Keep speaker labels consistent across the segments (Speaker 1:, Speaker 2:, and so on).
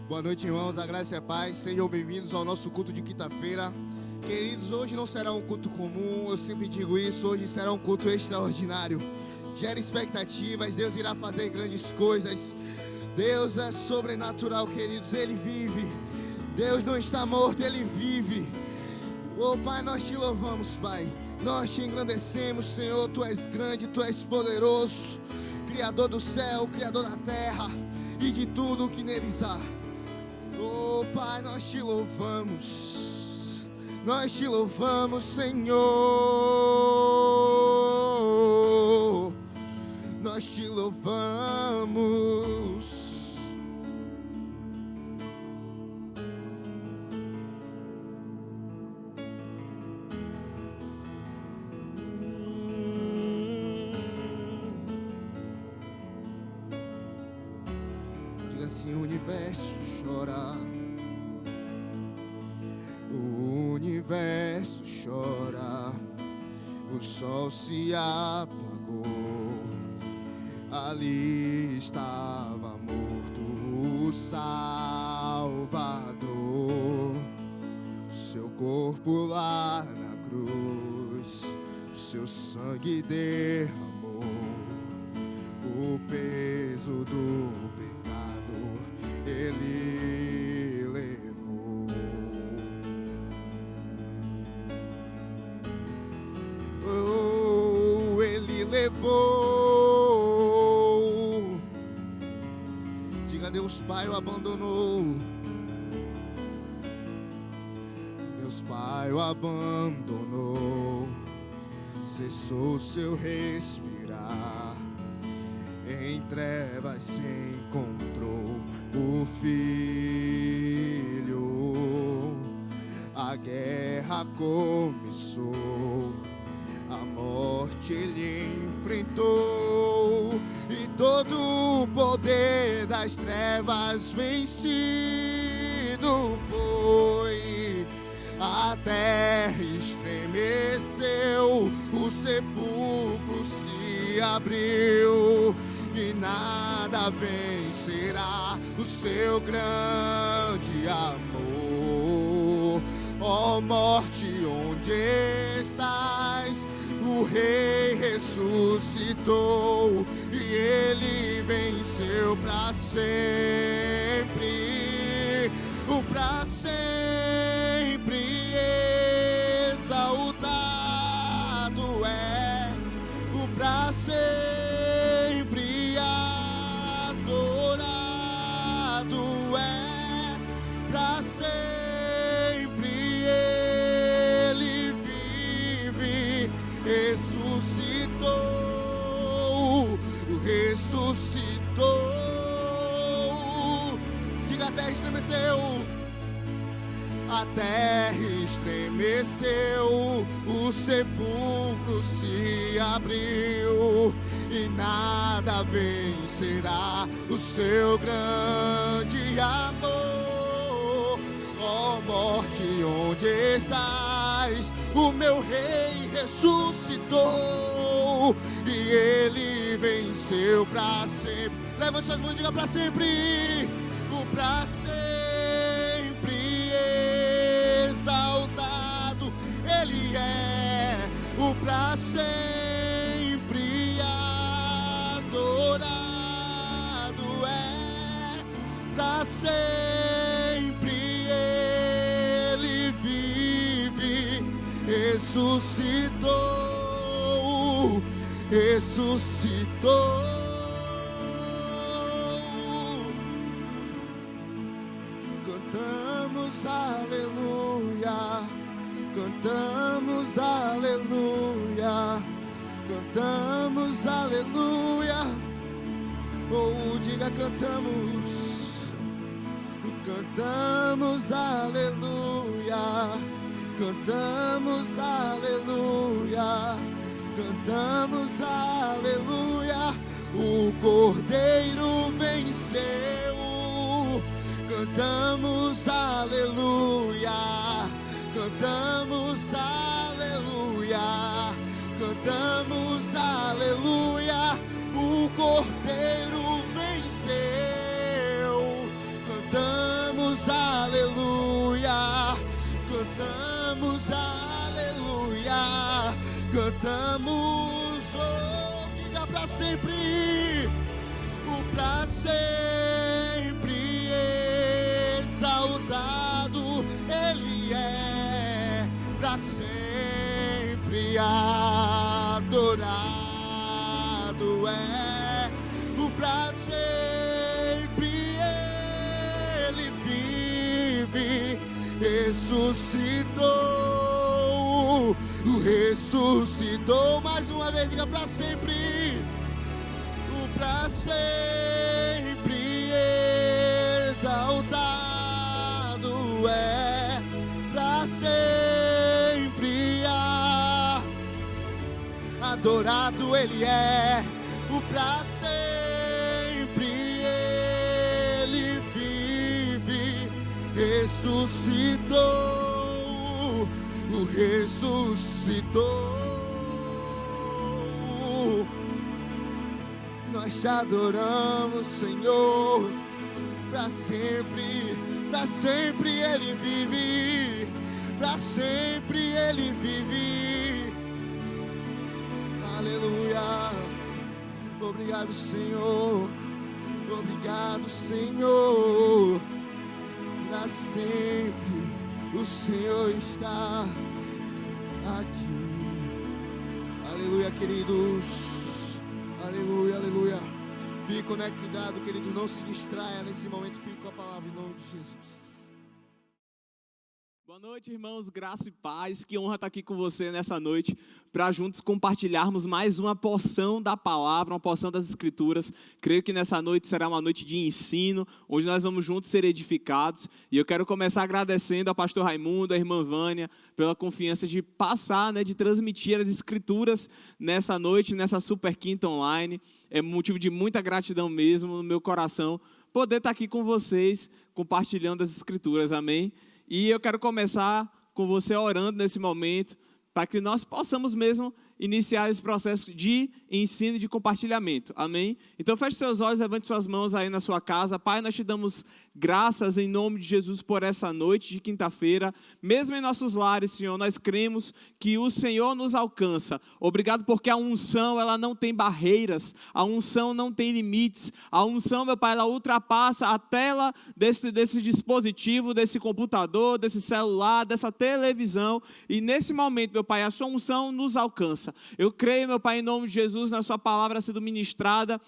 Speaker 1: Boa noite, irmãos, a graça e a paz. Sejam bem-vindos ao nosso culto de quinta-feira. Queridos, hoje não será um culto comum, eu sempre digo isso, hoje será um culto extraordinário. Gera expectativas, Deus irá fazer grandes coisas. Deus é sobrenatural, queridos, Ele vive. Deus não está morto, Ele vive. Oh, Pai, nós te louvamos, Pai. Nós te engrandecemos, Senhor, Tu és grande, Tu és poderoso. Criador do céu, Criador da terra e de tudo o que neles há. Oh, Pai, nós te louvamos. Nós te louvamos, Senhor. Nós te louvamos. Diga assim: o universo chora. O universo chora. O sol se apagou. Ali estava morto o Salvador. Seu corpo lá na cruz, seu sangue derramou. O peso do pecado Ele levou. Oh, Ele levou. Diga: Deus Pai o abandonou. Deus Pai o abandonou. Cessou seu respirar. Em trevas se encontrou o Filho. A guerra começou. A morte Ele enfrentou. E todo o poder das trevas vencido foi. A terra estremeceu. O sepulcro se abriu. E nada vencerá o seu grande amor. Ó morte, onde estás? O Rei ressuscitou e Ele venceu para sempre. O para sempre exaltado é. O para sempre adorado é. Para sempre Ele vive. Ressuscitou. Diga: a terra estremeceu. A terra estremeceu. O sepulcro se abriu. E nada vencerá o seu grande amor. Ó morte, onde estás? O meu Rei ressuscitou e Ele venceu para sempre. Levante suas mãos e diga: para sempre. O para sempre exaltado Ele é. O para sempre adorado é. Para sempre Ele vive. Ressuscitou. Ressuscitou. Cantamos aleluia. Cantamos aleluia. Cantamos aleluia. Oh, diga: cantamos. Cantamos aleluia. Cantamos aleluia. Cantamos aleluia. O Cordeiro venceu. Cantamos aleluia. Cantamos aleluia. Cantamos aleluia. O Cordeiro venceu. Cantamos para sempre. O para sempre exaltado Ele é, para sempre adorado é. O para sempre Ele vive, ressuscitou, ressuscitou. Mais uma vez, diga para sempre. O para sempre exaltado é, para sempre adorado Ele é. O para sempre Ele vive, ressuscitou, ressuscitou. Nós te adoramos, Senhor, para sempre Ele vive, para sempre Ele vive. Aleluia. Obrigado, Senhor. Obrigado, Senhor. Para sempre o Senhor está aqui. Aleluia, queridos. Aleluia, aleluia. Fique conectado, querido. Não se distraia nesse momento. Fique com a palavra em nome de Jesus.
Speaker 2: Boa noite, irmãos, graça e paz, que honra estar aqui com você nessa noite, para juntos compartilharmos mais uma porção da palavra, uma porção das escrituras. Creio que nessa noite será uma noite de ensino, onde nós vamos juntos ser edificados, e eu quero começar agradecendo ao pastor Raimundo, à irmã Vânia, pela confiança de passar, de transmitir as escrituras nessa noite, nessa Super Quinta Online. É motivo de muita gratidão mesmo no meu coração, poder estar aqui com vocês, compartilhando as escrituras, amém? E eu quero começar com você orando nesse momento, para que nós possamos mesmo iniciar esse processo de ensino e de compartilhamento, amém? Então feche seus olhos, levante suas mãos aí na sua casa. Pai, nós te damos graças em nome de Jesus por essa noite de quinta-feira. Mesmo em nossos lares, Senhor, nós cremos que o Senhor nos alcança. Obrigado porque a unção, ela não tem barreiras, a unção não tem limites. A unção, meu Pai, ela ultrapassa a tela desse dispositivo, desse computador, desse celular, dessa televisão. E nesse momento, meu Pai, a sua unção nos alcança. Eu creio, meu Pai, em nome de Jesus, na sua palavra sendo ministrada,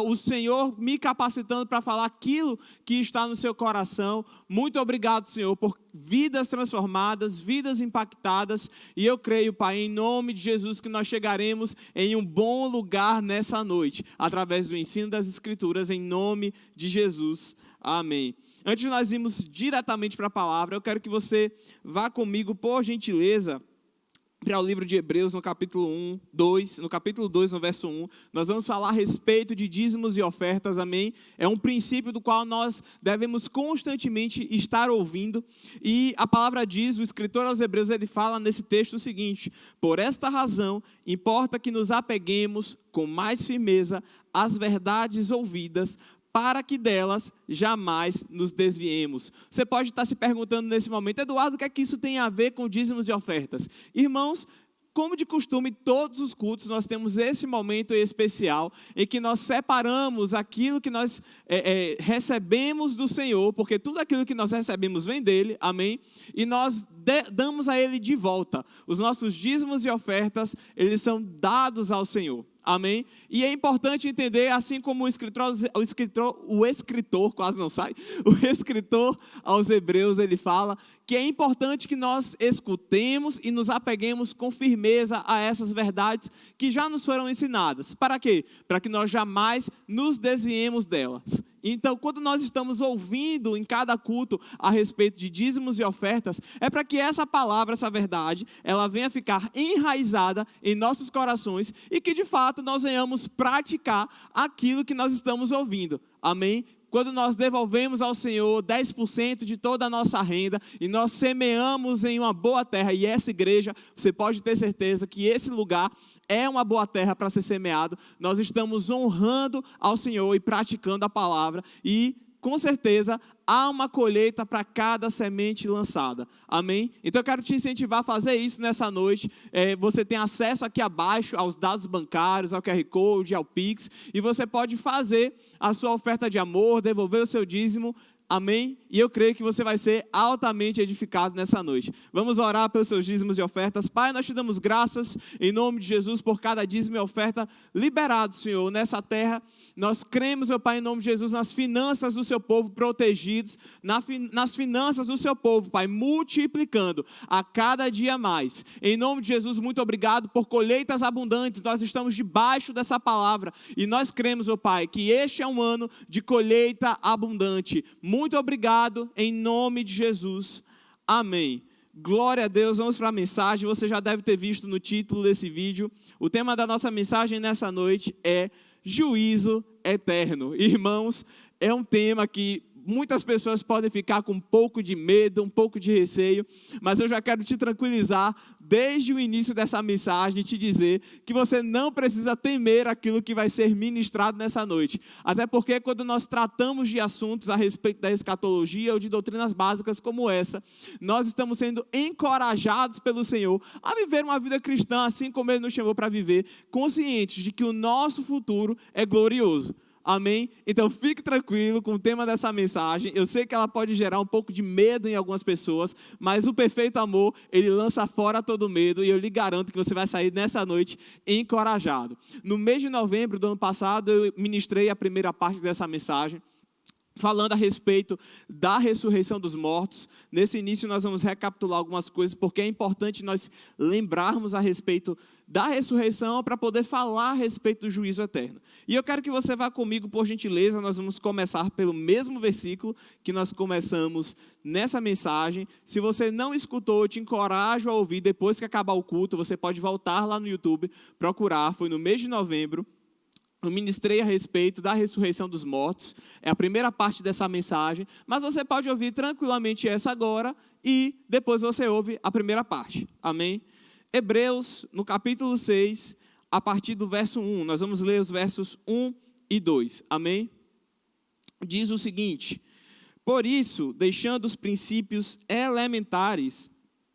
Speaker 2: o Senhor me capacitando para falar aquilo que está no seu coração. Muito obrigado, Senhor, por vidas transformadas, vidas impactadas, e eu creio, Pai, em nome de Jesus, que nós chegaremos em um bom lugar nessa noite, através do ensino das Escrituras, em nome de Jesus. Amém. Antes de nós irmos diretamente para a palavra, eu quero que você vá comigo, por gentileza, para o livro de Hebreus, no capítulo 2, no verso 1, nós vamos falar a respeito de dízimos e ofertas, amém? É um princípio do qual nós devemos constantemente estar ouvindo, e a palavra diz, o escritor aos Hebreus, ele fala nesse texto o seguinte: por esta razão, importa que nos apeguemos com mais firmeza às verdades ouvidas, para que delas jamais nos desviemos. Você pode estar se perguntando nesse momento: Eduardo, o que é que isso tem a ver com dízimos e ofertas? Irmãos, como de costume, todos os cultos nós temos esse momento especial em que nós separamos aquilo que nós recebemos do Senhor, porque tudo aquilo que nós recebemos vem dele, amém? E nós damos a ele de volta. Os nossos dízimos e ofertas, eles são dados ao Senhor. Amém? E é importante entender, assim como o escritor aos Hebreus, ele fala que é importante que nós escutemos e nos apeguemos com firmeza a essas verdades que já nos foram ensinadas. Para quê? Para que nós jamais nos desviemos delas. Então, quando nós estamos ouvindo em cada culto a respeito de dízimos e ofertas, é para que essa palavra, essa verdade, ela venha ficar enraizada em nossos corações e que, de fato, nós venhamos praticar aquilo que nós estamos ouvindo. Amém? Quando nós devolvemos ao Senhor 10% de toda a nossa renda e nós semeamos em uma boa terra, e essa igreja, você pode ter certeza que esse lugar é uma boa terra para ser semeado, nós estamos honrando ao Senhor e praticando a palavra e com certeza há uma colheita para cada semente lançada. Amém? Então eu quero te incentivar a fazer isso nessa noite. Você tem acesso aqui abaixo aos dados bancários, ao QR Code, ao Pix, e você pode fazer a sua oferta de amor, devolver o seu dízimo. Amém? E eu creio que você vai ser altamente edificado nessa noite. Vamos orar pelos seus dízimos e ofertas. Pai, nós te damos graças em nome de Jesus por cada dízimo e oferta liberado, Senhor, nessa terra. Nós cremos, meu Pai, em nome de Jesus, nas finanças do seu povo protegidos, nas finanças do seu povo, Pai, multiplicando a cada dia mais. Em nome de Jesus, muito obrigado por colheitas abundantes. Nós estamos debaixo dessa palavra e nós cremos, meu Pai, que este é um ano de colheita abundante. Muito obrigado, em nome de Jesus. Amém. Glória a Deus, vamos para a mensagem. Você já deve ter visto no título desse vídeo. O tema da nossa mensagem nessa noite é juízo eterno. Irmãos, é um tema que muitas pessoas podem ficar com um pouco de medo, um pouco de receio, mas eu já quero te tranquilizar desde o início dessa mensagem e te dizer que você não precisa temer aquilo que vai ser ministrado nessa noite. Até porque quando nós tratamos de assuntos a respeito da escatologia ou de doutrinas básicas como essa, nós estamos sendo encorajados pelo Senhor a viver uma vida cristã assim como Ele nos chamou para viver, conscientes de que o nosso futuro é glorioso. Amém? Então fique tranquilo com o tema dessa mensagem. Eu sei que ela pode gerar um pouco de medo em algumas pessoas, mas o perfeito amor, ele lança fora todo medo e eu lhe garanto que você vai sair nessa noite encorajado. No mês de novembro do ano passado, eu ministrei a primeira parte dessa mensagem, falando a respeito da ressurreição dos mortos. Nesse início nós vamos recapitular algumas coisas, porque é importante nós lembrarmos a respeito da ressurreição para poder falar a respeito do juízo eterno. E eu quero que você vá comigo, por gentileza. Nós vamos começar pelo mesmo versículo que nós começamos nessa mensagem. Se você não escutou, eu te encorajo a ouvir depois que acabar o culto. Você pode voltar lá no YouTube, procurar. Foi no mês de novembro. Eu ministrei a respeito da ressurreição dos mortos, é a primeira parte dessa mensagem, mas você pode ouvir tranquilamente essa agora e depois você ouve a primeira parte, amém? Hebreus, no capítulo 6, a partir do verso 1, nós vamos ler os versos 1 e 2, amém? Diz o seguinte: por isso, deixando os princípios elementares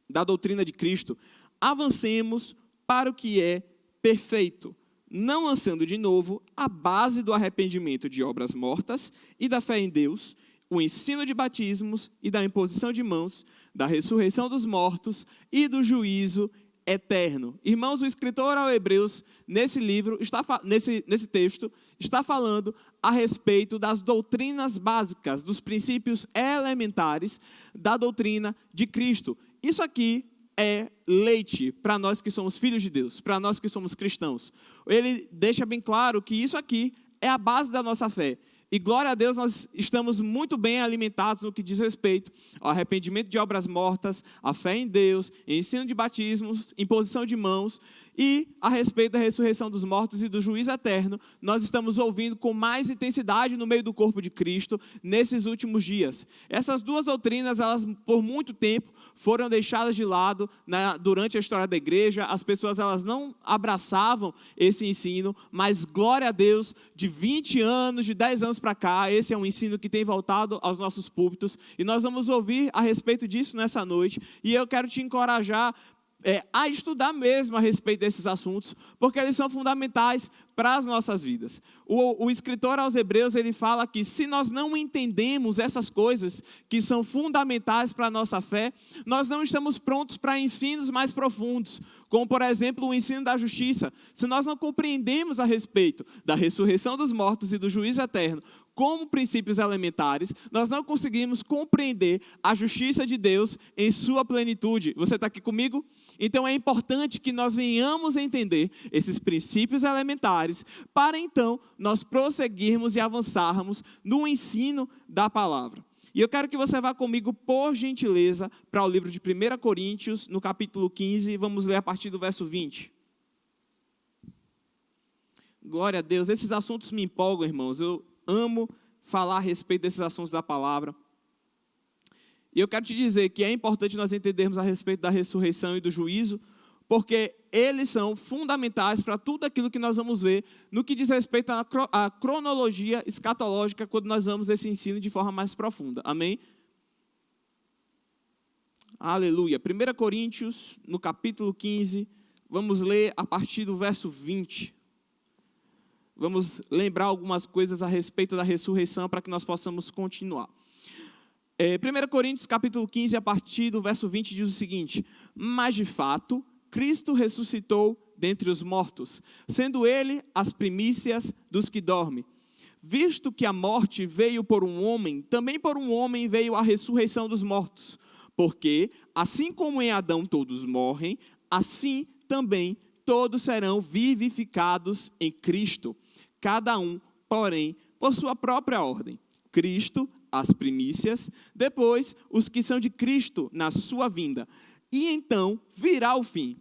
Speaker 2: da doutrina de Cristo, avancemos para o que é perfeito, não lançando de novo a base do arrependimento de obras mortas e da fé em Deus, o ensino de batismos e da imposição de mãos, da ressurreição dos mortos e do juízo eterno. Irmãos, o escritor aos Hebreus, nesse livro, nesse texto, está falando a respeito das doutrinas básicas, dos princípios elementares da doutrina de Cristo. Isso aqui é leite para nós que somos filhos de Deus, para nós que somos cristãos. Ele deixa bem claro que isso aqui é a base da nossa fé. E glória a Deus, nós estamos muito bem alimentados no que diz respeito ao arrependimento de obras mortas, a fé em Deus, ensino de batismos, imposição de mãos e a respeito da ressurreição dos mortos e do juízo eterno. Nós estamos ouvindo com mais intensidade no meio do corpo de Cristo nesses últimos dias. Essas duas doutrinas, elas por muito tempo foram deixadas de lado durante a história da igreja. As pessoas elas não abraçavam esse ensino, mas glória a Deus, de 20 anos, de 10 anos para cá, esse é um ensino que tem voltado aos nossos púlpitos e nós vamos ouvir a respeito disso nessa noite. E eu quero te encorajar a estudar mesmo a respeito desses assuntos, porque eles são fundamentais para as nossas vidas. O escritor aos Hebreus, ele fala que se nós não entendemos essas coisas que são fundamentais para a nossa fé, nós não estamos prontos para ensinos mais profundos, como, por exemplo, o ensino da justiça. Se nós não compreendemos a respeito da ressurreição dos mortos e do juízo eterno como princípios elementares, nós não conseguimos compreender a justiça de Deus em sua plenitude. Você está aqui comigo? Então é importante que nós venhamos a entender esses princípios elementares para então nós prosseguirmos e avançarmos no ensino da palavra. E eu quero que você vá comigo, por gentileza, para o livro de 1 Coríntios, no capítulo 15, vamos ler a partir do verso 20. Glória a Deus, esses assuntos me empolgam, irmãos. Eu amo falar a respeito desses assuntos da palavra. E eu quero te dizer que é importante nós entendermos a respeito da ressurreição e do juízo, porque eles são fundamentais para tudo aquilo que nós vamos ver no que diz respeito à cronologia escatológica, quando nós vamos esse ensino de forma mais profunda. Amém? Aleluia. 1 Coríntios, no capítulo 15, vamos ler a partir do verso 20. Vamos lembrar algumas coisas a respeito da ressurreição para que nós possamos continuar. 1 Coríntios, capítulo 15, a partir do verso 20, diz o seguinte: mas de fato, Cristo ressuscitou dentre os mortos, sendo ele as primícias dos que dormem. Visto que a morte veio por um homem, também por um homem veio a ressurreição dos mortos. Porque, assim como em Adão todos morrem, assim também todos serão vivificados em Cristo. Cada um, porém, por sua própria ordem. Cristo, as primícias, depois os que são de Cristo na sua vinda. E então virá o fim,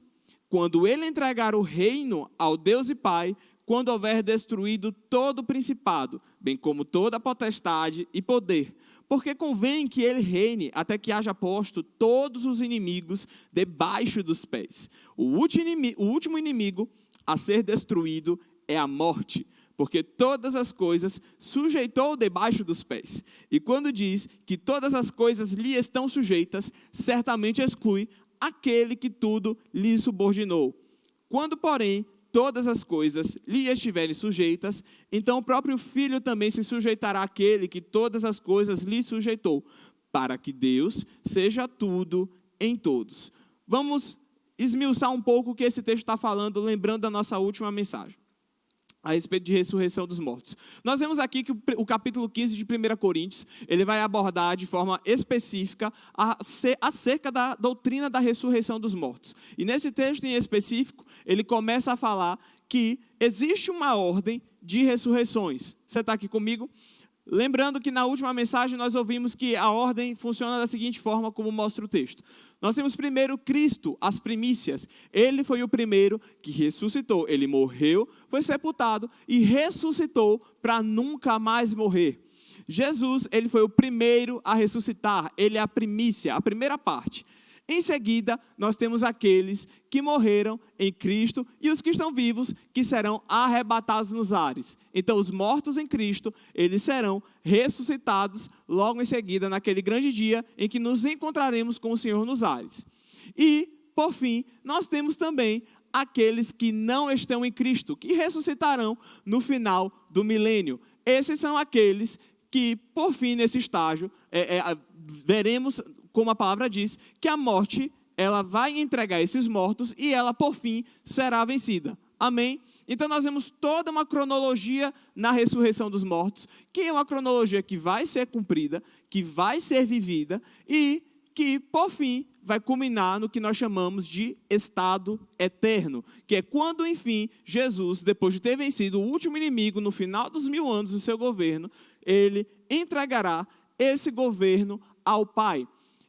Speaker 2: quando ele entregar o reino ao Deus e Pai, quando houver destruído todo o principado, bem como toda a potestade e poder. Porque convém que ele reine até que haja posto todos os inimigos debaixo dos pés. O último inimigo a ser destruído é a morte, porque todas as coisas sujeitou debaixo dos pés. E quando diz que todas as coisas lhe estão sujeitas, certamente exclui aquele que tudo lhe subordinou. Quando, porém, todas as coisas lhe estiverem sujeitas, então o próprio Filho também se sujeitará àquele que todas as coisas lhe sujeitou, para que Deus seja tudo em todos. Vamos esmiuçar um pouco o que esse texto está falando, lembrando da nossa última mensagem a respeito de ressurreição dos mortos. Nós vemos aqui que o capítulo 15 de 1 Coríntios, ele vai abordar de forma específica acerca da doutrina da ressurreição dos mortos. E nesse texto em específico, ele começa a falar que existe uma ordem de ressurreições. Você está aqui comigo? Lembrando que na última mensagem nós ouvimos que a ordem funciona da seguinte forma, como mostra o texto. Nós temos primeiro Cristo, as primícias. Ele foi o primeiro que ressuscitou. Ele morreu, foi sepultado e ressuscitou para nunca mais morrer. Jesus, ele foi o primeiro a ressuscitar. Ele é a primícia, a primeira parte. Em seguida, nós temos aqueles que morreram em Cristo e os que estão vivos, que serão arrebatados nos ares. Então, os mortos em Cristo, eles serão ressuscitados logo em seguida, naquele grande dia em que nos encontraremos com o Senhor nos ares. E, por fim, nós temos também aqueles que não estão em Cristo, que ressuscitarão no final do milênio. Esses são aqueles que, por fim, nesse estágio, veremos, como a palavra diz, que a morte, ela vai entregar esses mortos e ela, por fim, será vencida. Amém? Então, nós vemos toda uma cronologia na ressurreição dos mortos, que é uma cronologia que vai ser cumprida, que vai ser vivida e que, por fim, vai culminar no que nós chamamos de estado eterno, que é quando, enfim, Jesus, depois de ter vencido o último inimigo no final dos 1000 anos do seu governo, ele entregará esse governo ao Pai.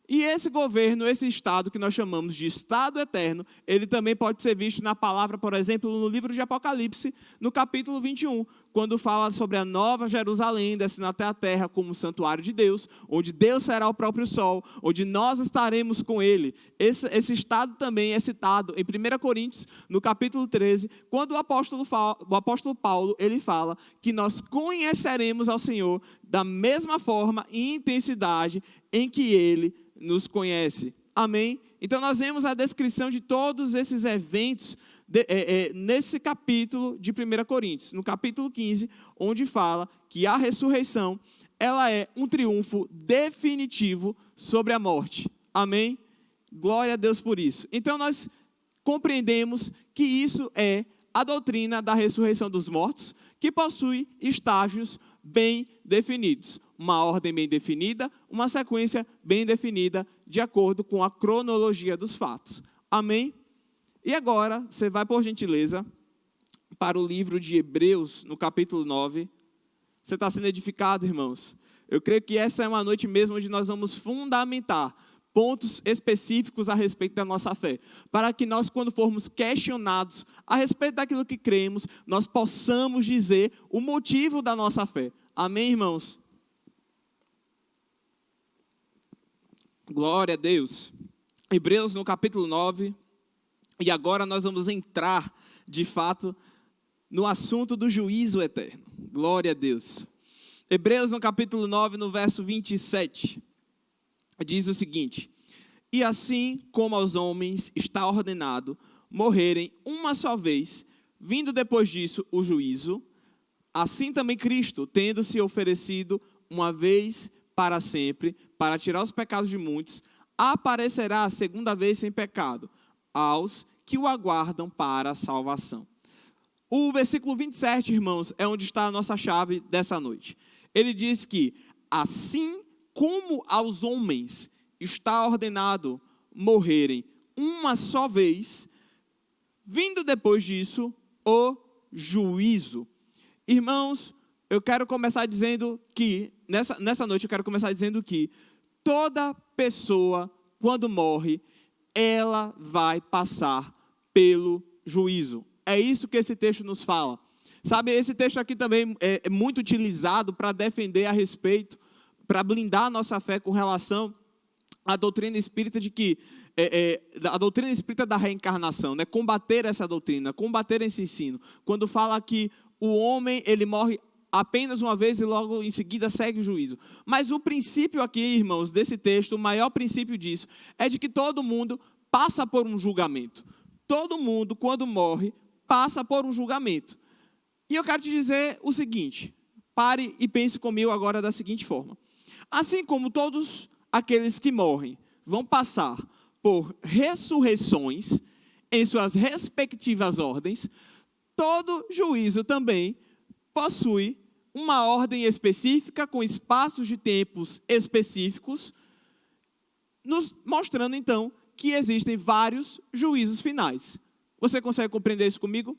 Speaker 2: E esse governo, esse estado que nós chamamos de estado eterno, ele também pode ser visto na palavra, por exemplo, no livro de Apocalipse, no capítulo 21, quando fala sobre a nova Jerusalém, descendo até a terra como santuário de Deus, onde Deus será o próprio sol, onde nós estaremos com Ele. Esse estado também é citado em 1 Coríntios, no capítulo 13, quando o apóstolo Paulo, ele fala que nós conheceremos ao Senhor da mesma forma e intensidade em que Ele nos conhece. Amém? Então nós vemos a descrição de todos esses eventos nesse capítulo de 1 Coríntios, no capítulo 15, onde fala que a ressurreição, ela é um triunfo definitivo sobre a morte. Amém? Glória a Deus por isso. Então nós compreendemos que isso é a doutrina da ressurreição dos mortos, que possui estágios bem definidos. Uma ordem bem definida, uma sequência bem definida, de acordo com a cronologia dos fatos. Amém? E agora, você vai, por gentileza, para o livro de Hebreus, no capítulo 9. Você está sendo edificado, irmãos? Eu creio que essa é uma noite mesmo onde nós vamos fundamentar pontos específicos a respeito da nossa fé, para que nós, quando formos questionados a respeito daquilo que cremos, nós possamos dizer o motivo da nossa fé. Amém, irmãos? Glória a Deus. Hebreus, no capítulo 9, E agora nós vamos entrar, de fato, no assunto do juízo eterno. Glória a Deus. Hebreus, no capítulo 9, no verso 27, diz o seguinte: e assim como aos homens está ordenado morrerem uma só vez, vindo depois disso o juízo, assim também Cristo, tendo se oferecido uma vez para sempre, para tirar os pecados de muitos, aparecerá a segunda vez sem pecado, aos que o aguardam para a salvação. O versículo 27, irmãos, é onde está a nossa chave dessa noite. Ele diz que, assim como aos homens está ordenado morrerem uma só vez, vindo depois disso o juízo. Irmãos, eu quero começar dizendo que, nessa noite eu quero começar dizendo que toda pessoa, quando morre, ela vai passar pelo juízo. É isso que esse texto nos fala. Sabe, esse texto aqui também é muito utilizado para defender a respeito, para blindar a nossa fé com relação à doutrina espírita de que, a doutrina espírita da reencarnação, né? Combater essa doutrina, combater esse ensino. Quando fala que o homem, ele morre apenas uma vez e logo em seguida segue o juízo. Mas o princípio aqui, irmãos, desse texto, o maior princípio disso, é de que todo mundo passa por um julgamento. Todo mundo, quando morre, passa por um julgamento. E eu quero te dizer o seguinte, pare e pense comigo agora da seguinte forma. Assim como todos aqueles que morrem vão passar por ressurreições em suas respectivas ordens, todo juízo também possui uma ordem específica, com espaços de tempos específicos, nos mostrando então que existem vários juízos finais. Você consegue compreender isso comigo?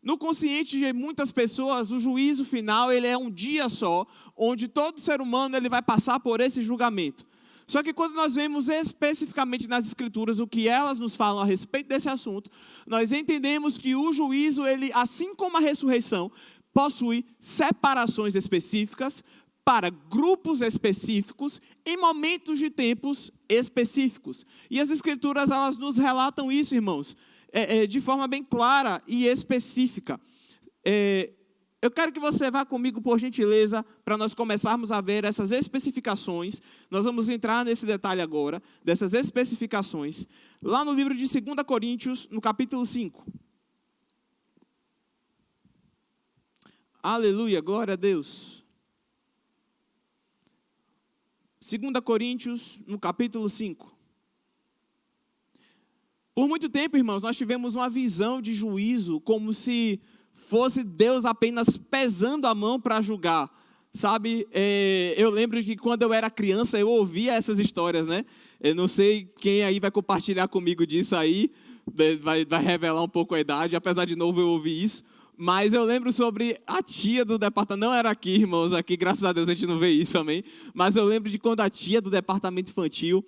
Speaker 2: No consciente de muitas pessoas, o juízo final ele é um dia só, onde todo ser humano ele vai passar por esse julgamento. Só que quando nós vemos especificamente nas Escrituras o que elas nos falam a respeito desse assunto, nós entendemos que o juízo, ele, assim como a ressurreição, possui separações específicas para grupos específicos em momentos de tempos específicos. E as Escrituras elas nos relatam isso, irmãos, de forma bem clara e específica. Eu quero que você vá comigo, por gentileza, para nós começarmos a ver essas especificações. Nós vamos entrar nesse detalhe agora, dessas especificações, lá no livro de 2 Coríntios, no capítulo 5. Aleluia, glória a Deus. 2 Coríntios, no capítulo 5. Por muito tempo, irmãos, nós tivemos uma visão de juízo como se fosse Deus apenas pesando a mão para julgar. Sabe, eu lembro que quando eu era criança eu ouvia essas histórias, né? Eu não sei quem aí vai compartilhar comigo disso aí, vai revelar um pouco a idade, apesar de novo eu ouvi isso. Mas eu lembro sobre a tia do departamento, não era aqui, irmãos, aqui graças a Deus a gente não vê isso, amém? Mas eu lembro de quando a tia do departamento infantil,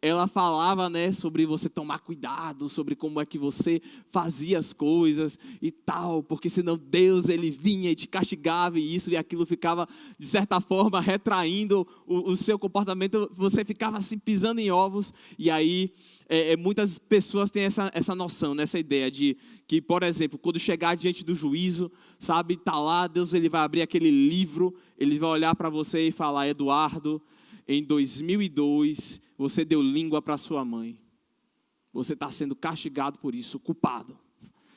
Speaker 2: ela falava, né, sobre você tomar cuidado, sobre como é que você fazia as coisas e tal, porque senão Deus, ele vinha e te castigava e isso e aquilo ficava, de certa forma, retraindo o seu comportamento, você ficava assim pisando em ovos e aí muitas pessoas têm essa noção, essa ideia de que, por exemplo, quando chegar diante do juízo, sabe, tá lá, Deus ele vai abrir aquele livro, ele vai olhar para você e falar: Eduardo, em 2002, você deu língua para sua mãe. Você está sendo castigado por isso, culpado.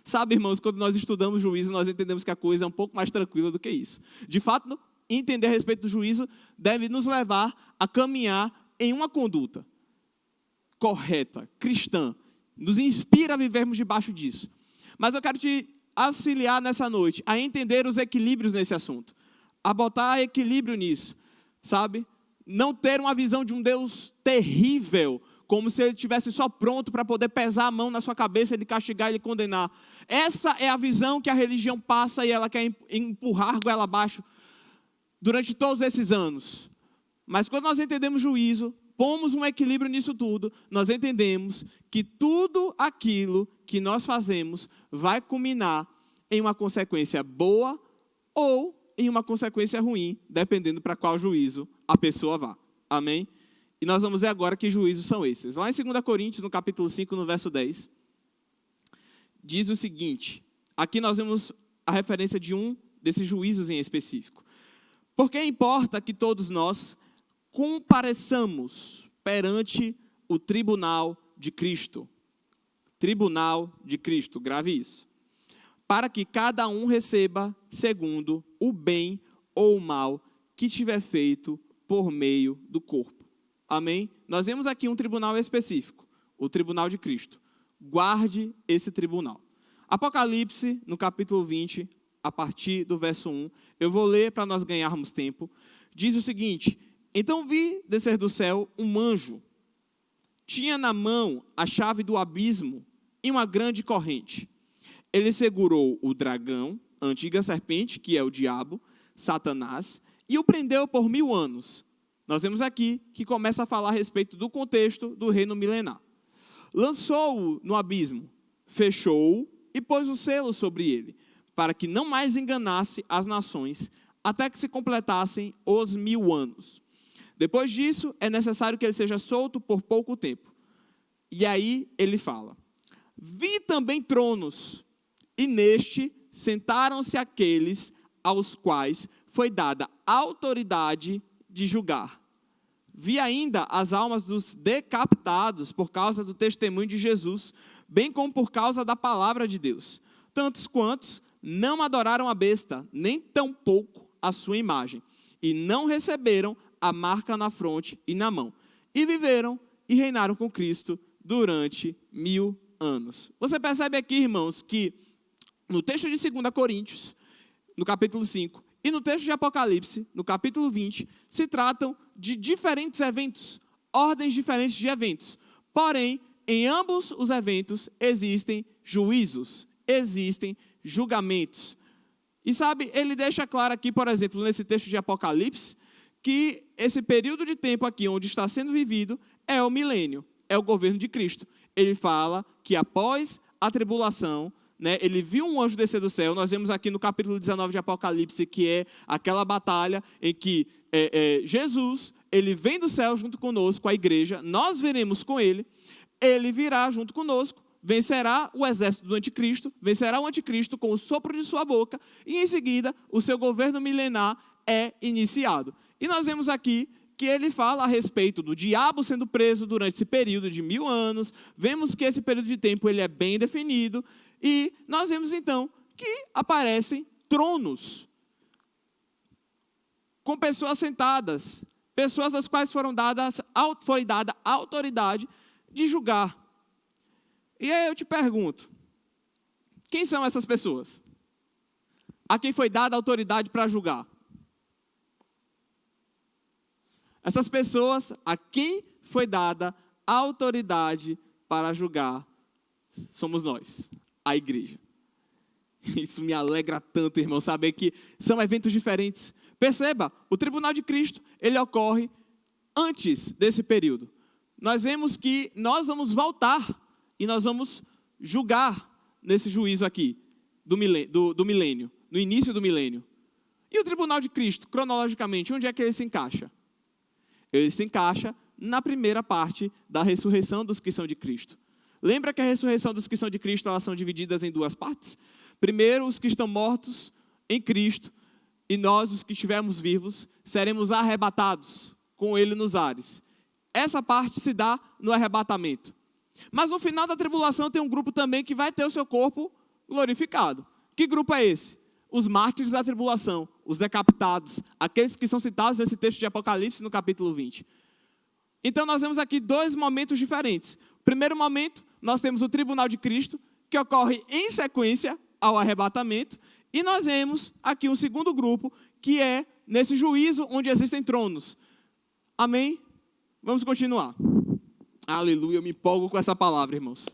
Speaker 2: Sabe, irmãos, quando nós estudamos juízo, nós entendemos que a coisa é um pouco mais tranquila do que isso. De fato, entender a respeito do juízo deve nos levar a caminhar em uma conduta correta, cristã. Nos inspira a vivermos debaixo disso. Mas eu quero te auxiliar nessa noite a entender os equilíbrios nesse assunto. A botar equilíbrio nisso, sabe? Não ter uma visão de um Deus terrível, como se ele estivesse só pronto para poder pesar a mão na sua cabeça, ele castigar e ele condenar. Essa é a visão que a religião passa e ela quer empurrar goela abaixo durante todos esses anos. Mas quando nós entendemos juízo, pomos um equilíbrio nisso tudo, nós entendemos que tudo aquilo que nós fazemos vai culminar em uma consequência boa ou em uma consequência ruim, dependendo para qual juízo a pessoa vá. Amém? E nós vamos ver agora que juízos são esses. Lá em 2 Coríntios, no capítulo 5, no verso 10, diz o seguinte, aqui nós vemos a referência de um desses juízos em específico. Porque importa que todos nós compareçamos perante o tribunal de Cristo. Tribunal de Cristo, grave isso. Para que cada um receba segundo o bem ou o mal que tiver feito por meio do corpo. Amém? Nós vemos aqui um tribunal específico, o tribunal de Cristo. Guarde esse tribunal. Apocalipse, no capítulo 20, a partir do verso 1, eu vou ler para nós ganharmos tempo, diz o seguinte: então vi descer do céu um anjo, tinha na mão a chave do abismo e uma grande corrente. Ele segurou o dragão, a antiga serpente, que é o diabo, Satanás, e o prendeu por 1000 anos. Nós vemos aqui que começa a falar a respeito do contexto do reino milenar. Lançou-o no abismo, fechou-o e pôs o selo sobre ele, para que não mais enganasse as nações, até que se completassem os 1000 anos. Depois disso, é necessário que ele seja solto por pouco tempo. E aí ele fala: vi também tronos, e neste sentaram-se aqueles aos quais foi dada autoridade de julgar. Vi ainda as almas dos decapitados por causa do testemunho de Jesus, bem como por causa da palavra de Deus. Tantos quantos não adoraram a besta, nem tampouco a sua imagem, e não receberam a marca na fronte e na mão. E viveram e reinaram com Cristo durante 1000 anos. Você percebe aqui, irmãos, que no texto de 2 Coríntios, no capítulo 5, e no texto de Apocalipse, no capítulo 20, se tratam de diferentes eventos, ordens diferentes de eventos. Porém, em ambos os eventos existem juízos, existem julgamentos. E sabe, ele deixa claro aqui, por exemplo, nesse texto de Apocalipse, que esse período de tempo aqui onde está sendo vivido é o milênio, é o governo de Cristo. Ele fala que após a tribulação, ele viu um anjo descer do céu. Nós vemos aqui no capítulo 19 de Apocalipse, que é aquela batalha em que Jesus, ele vem do céu junto conosco, a igreja, nós veremos com ele, ele virá junto conosco, vencerá o exército do anticristo, vencerá o anticristo com o sopro de sua boca, e em seguida o seu governo milenar é iniciado. E nós vemos aqui que ele fala a respeito do diabo sendo preso durante esse período de 1000 anos, vemos que esse período de tempo ele é bem definido, e nós vemos então que aparecem tronos, com pessoas sentadas, pessoas às quais foi dada a autoridade de julgar. E aí eu te pergunto, quem são essas pessoas? A quem foi dada a autoridade para julgar? Essas pessoas a quem foi dada a autoridade para julgar somos nós, a igreja. Isso me alegra tanto, irmão, saber que são eventos diferentes. Perceba, o tribunal de Cristo, ele ocorre antes desse período. Nós vemos que nós vamos voltar e nós vamos julgar nesse juízo aqui, do milênio, no início do milênio. E o tribunal de Cristo, cronologicamente, onde é que ele se encaixa? Ele se encaixa na primeira parte da ressurreição dos que são de Cristo. Lembra que a ressurreição dos que são de Cristo, elas são divididas em 2 partes? Primeiro, os que estão mortos em Cristo, e nós, os que estivermos vivos, seremos arrebatados com ele nos ares. Essa parte se dá no arrebatamento. Mas no final da tribulação tem um grupo também que vai ter o seu corpo glorificado. Que grupo é esse? Os mártires da tribulação, os decapitados, aqueles que são citados nesse texto de Apocalipse no capítulo 20. Então nós vemos aqui 2 momentos diferentes. Primeiro momento, nós temos o tribunal de Cristo, que ocorre em sequência ao arrebatamento, e nós vemos aqui um segundo grupo, que é nesse juízo onde existem tronos. Amém? Vamos continuar. Aleluia, eu me empolgo com essa palavra, irmãos.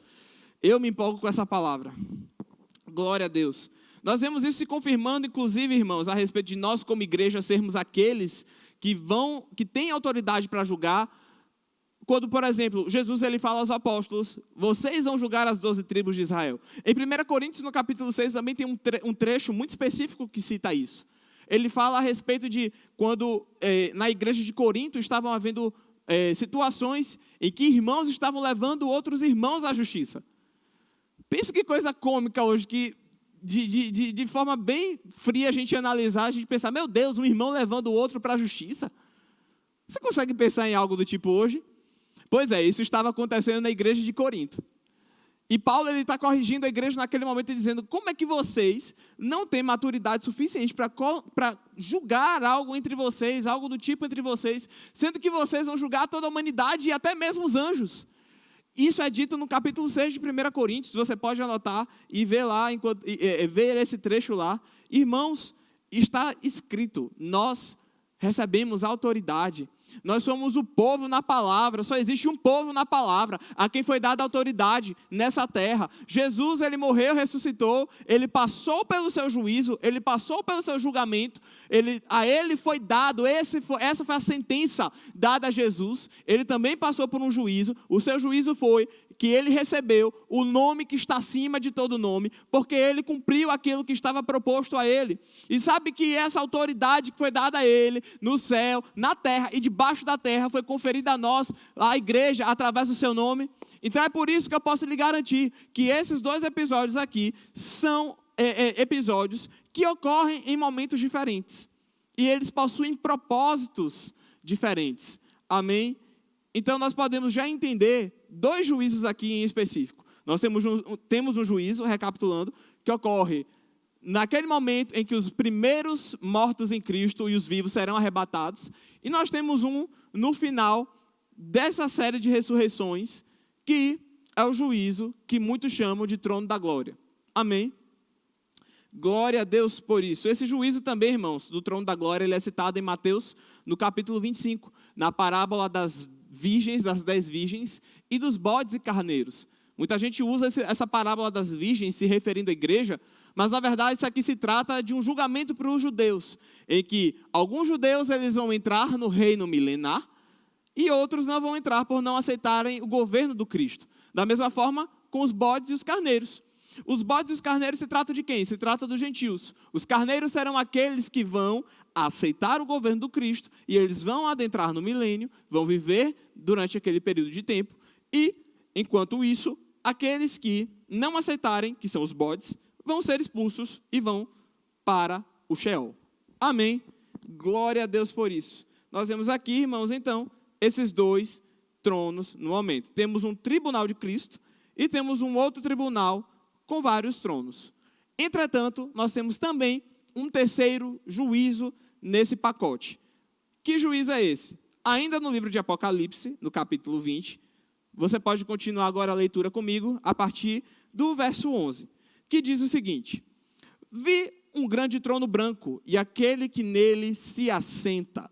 Speaker 2: Eu me empolgo com essa palavra. Glória a Deus. Nós vemos isso se confirmando, inclusive, irmãos, a respeito de nós como igreja sermos aqueles que têm autoridade para julgar. Quando, por exemplo, Jesus ele fala aos apóstolos, vocês vão julgar as 12 tribos de Israel. Em 1 Coríntios, no capítulo 6, também tem um trecho muito específico que cita isso. Ele fala a respeito de quando na igreja de Corinto estavam havendo situações em que irmãos estavam levando outros irmãos à justiça. Pensa que coisa cômica hoje, que de forma bem fria a gente analisar, a gente pensar, meu Deus, um irmão levando o outro para a justiça. Você consegue pensar em algo do tipo hoje? Pois é, isso estava acontecendo na igreja de Corinto. E Paulo está corrigindo a igreja naquele momento e dizendo, como é que vocês não têm maturidade suficiente para julgar algo entre vocês, algo do tipo entre vocês, sendo que vocês vão julgar toda a humanidade e até mesmo os anjos. Isso é dito no capítulo 6 de 1 Coríntios, você pode anotar e ver lá, ver esse trecho lá. Irmãos, está escrito, nós recebemos autoridade. Nós somos o povo na palavra, só existe um povo na palavra, a quem foi dada autoridade nessa terra. Jesus, ele morreu, ressuscitou, ele passou pelo seu juízo, ele passou pelo seu julgamento, a ele foi dado, essa foi a sentença dada a Jesus. Ele também passou por um juízo, o seu juízo foi que ele recebeu o nome que está acima de todo nome, porque ele cumpriu aquilo que estava proposto a ele. E sabe que essa autoridade que foi dada a ele, no céu, na terra e debaixo da terra, foi conferida a nós, a igreja, através do seu nome. Então é por isso que eu posso lhe garantir que esses 2 episódios aqui são episódios que ocorrem em momentos diferentes. E eles possuem propósitos diferentes. Amém? Então nós podemos já entender 2 juízos aqui em específico. Nós temos um juízo, recapitulando, que ocorre naquele momento em que os primeiros mortos em Cristo e os vivos serão arrebatados. E nós temos um no final dessa série de ressurreições, que é o juízo que muitos chamam de trono da glória. Amém? Glória a Deus por isso. Esse juízo também, irmãos, do trono da glória, ele é citado em Mateus, no capítulo 25, na parábola das virgens, das 10 virgens, e dos bodes e carneiros. Muita gente usa essa parábola das virgens se referindo à igreja, mas na verdade isso aqui se trata de um julgamento para os judeus, em que alguns judeus eles vão entrar no reino milenar e outros não vão entrar por não aceitarem o governo do Cristo. Da mesma forma com os bodes e os carneiros. Os bodes e os carneiros se trata de quem? Se trata dos gentios. Os carneiros serão aqueles que vão aceitar o governo do Cristo e eles vão adentrar no milênio, vão viver durante aquele período de tempo e, enquanto isso, aqueles que não aceitarem, que são os bodes, vão ser expulsos e vão para o Sheol. Amém? Glória a Deus por isso. Nós vemos aqui, irmãos, então, esses 2 tronos no momento. Temos um tribunal de Cristo e temos um outro tribunal com vários tronos. Entretanto, nós temos também um terceiro juízo nesse pacote. Que juízo é esse? Ainda no livro de Apocalipse, no capítulo 20, você pode continuar agora a leitura comigo, a partir do verso 11, que diz o seguinte: vi um grande trono branco e aquele que nele se assenta,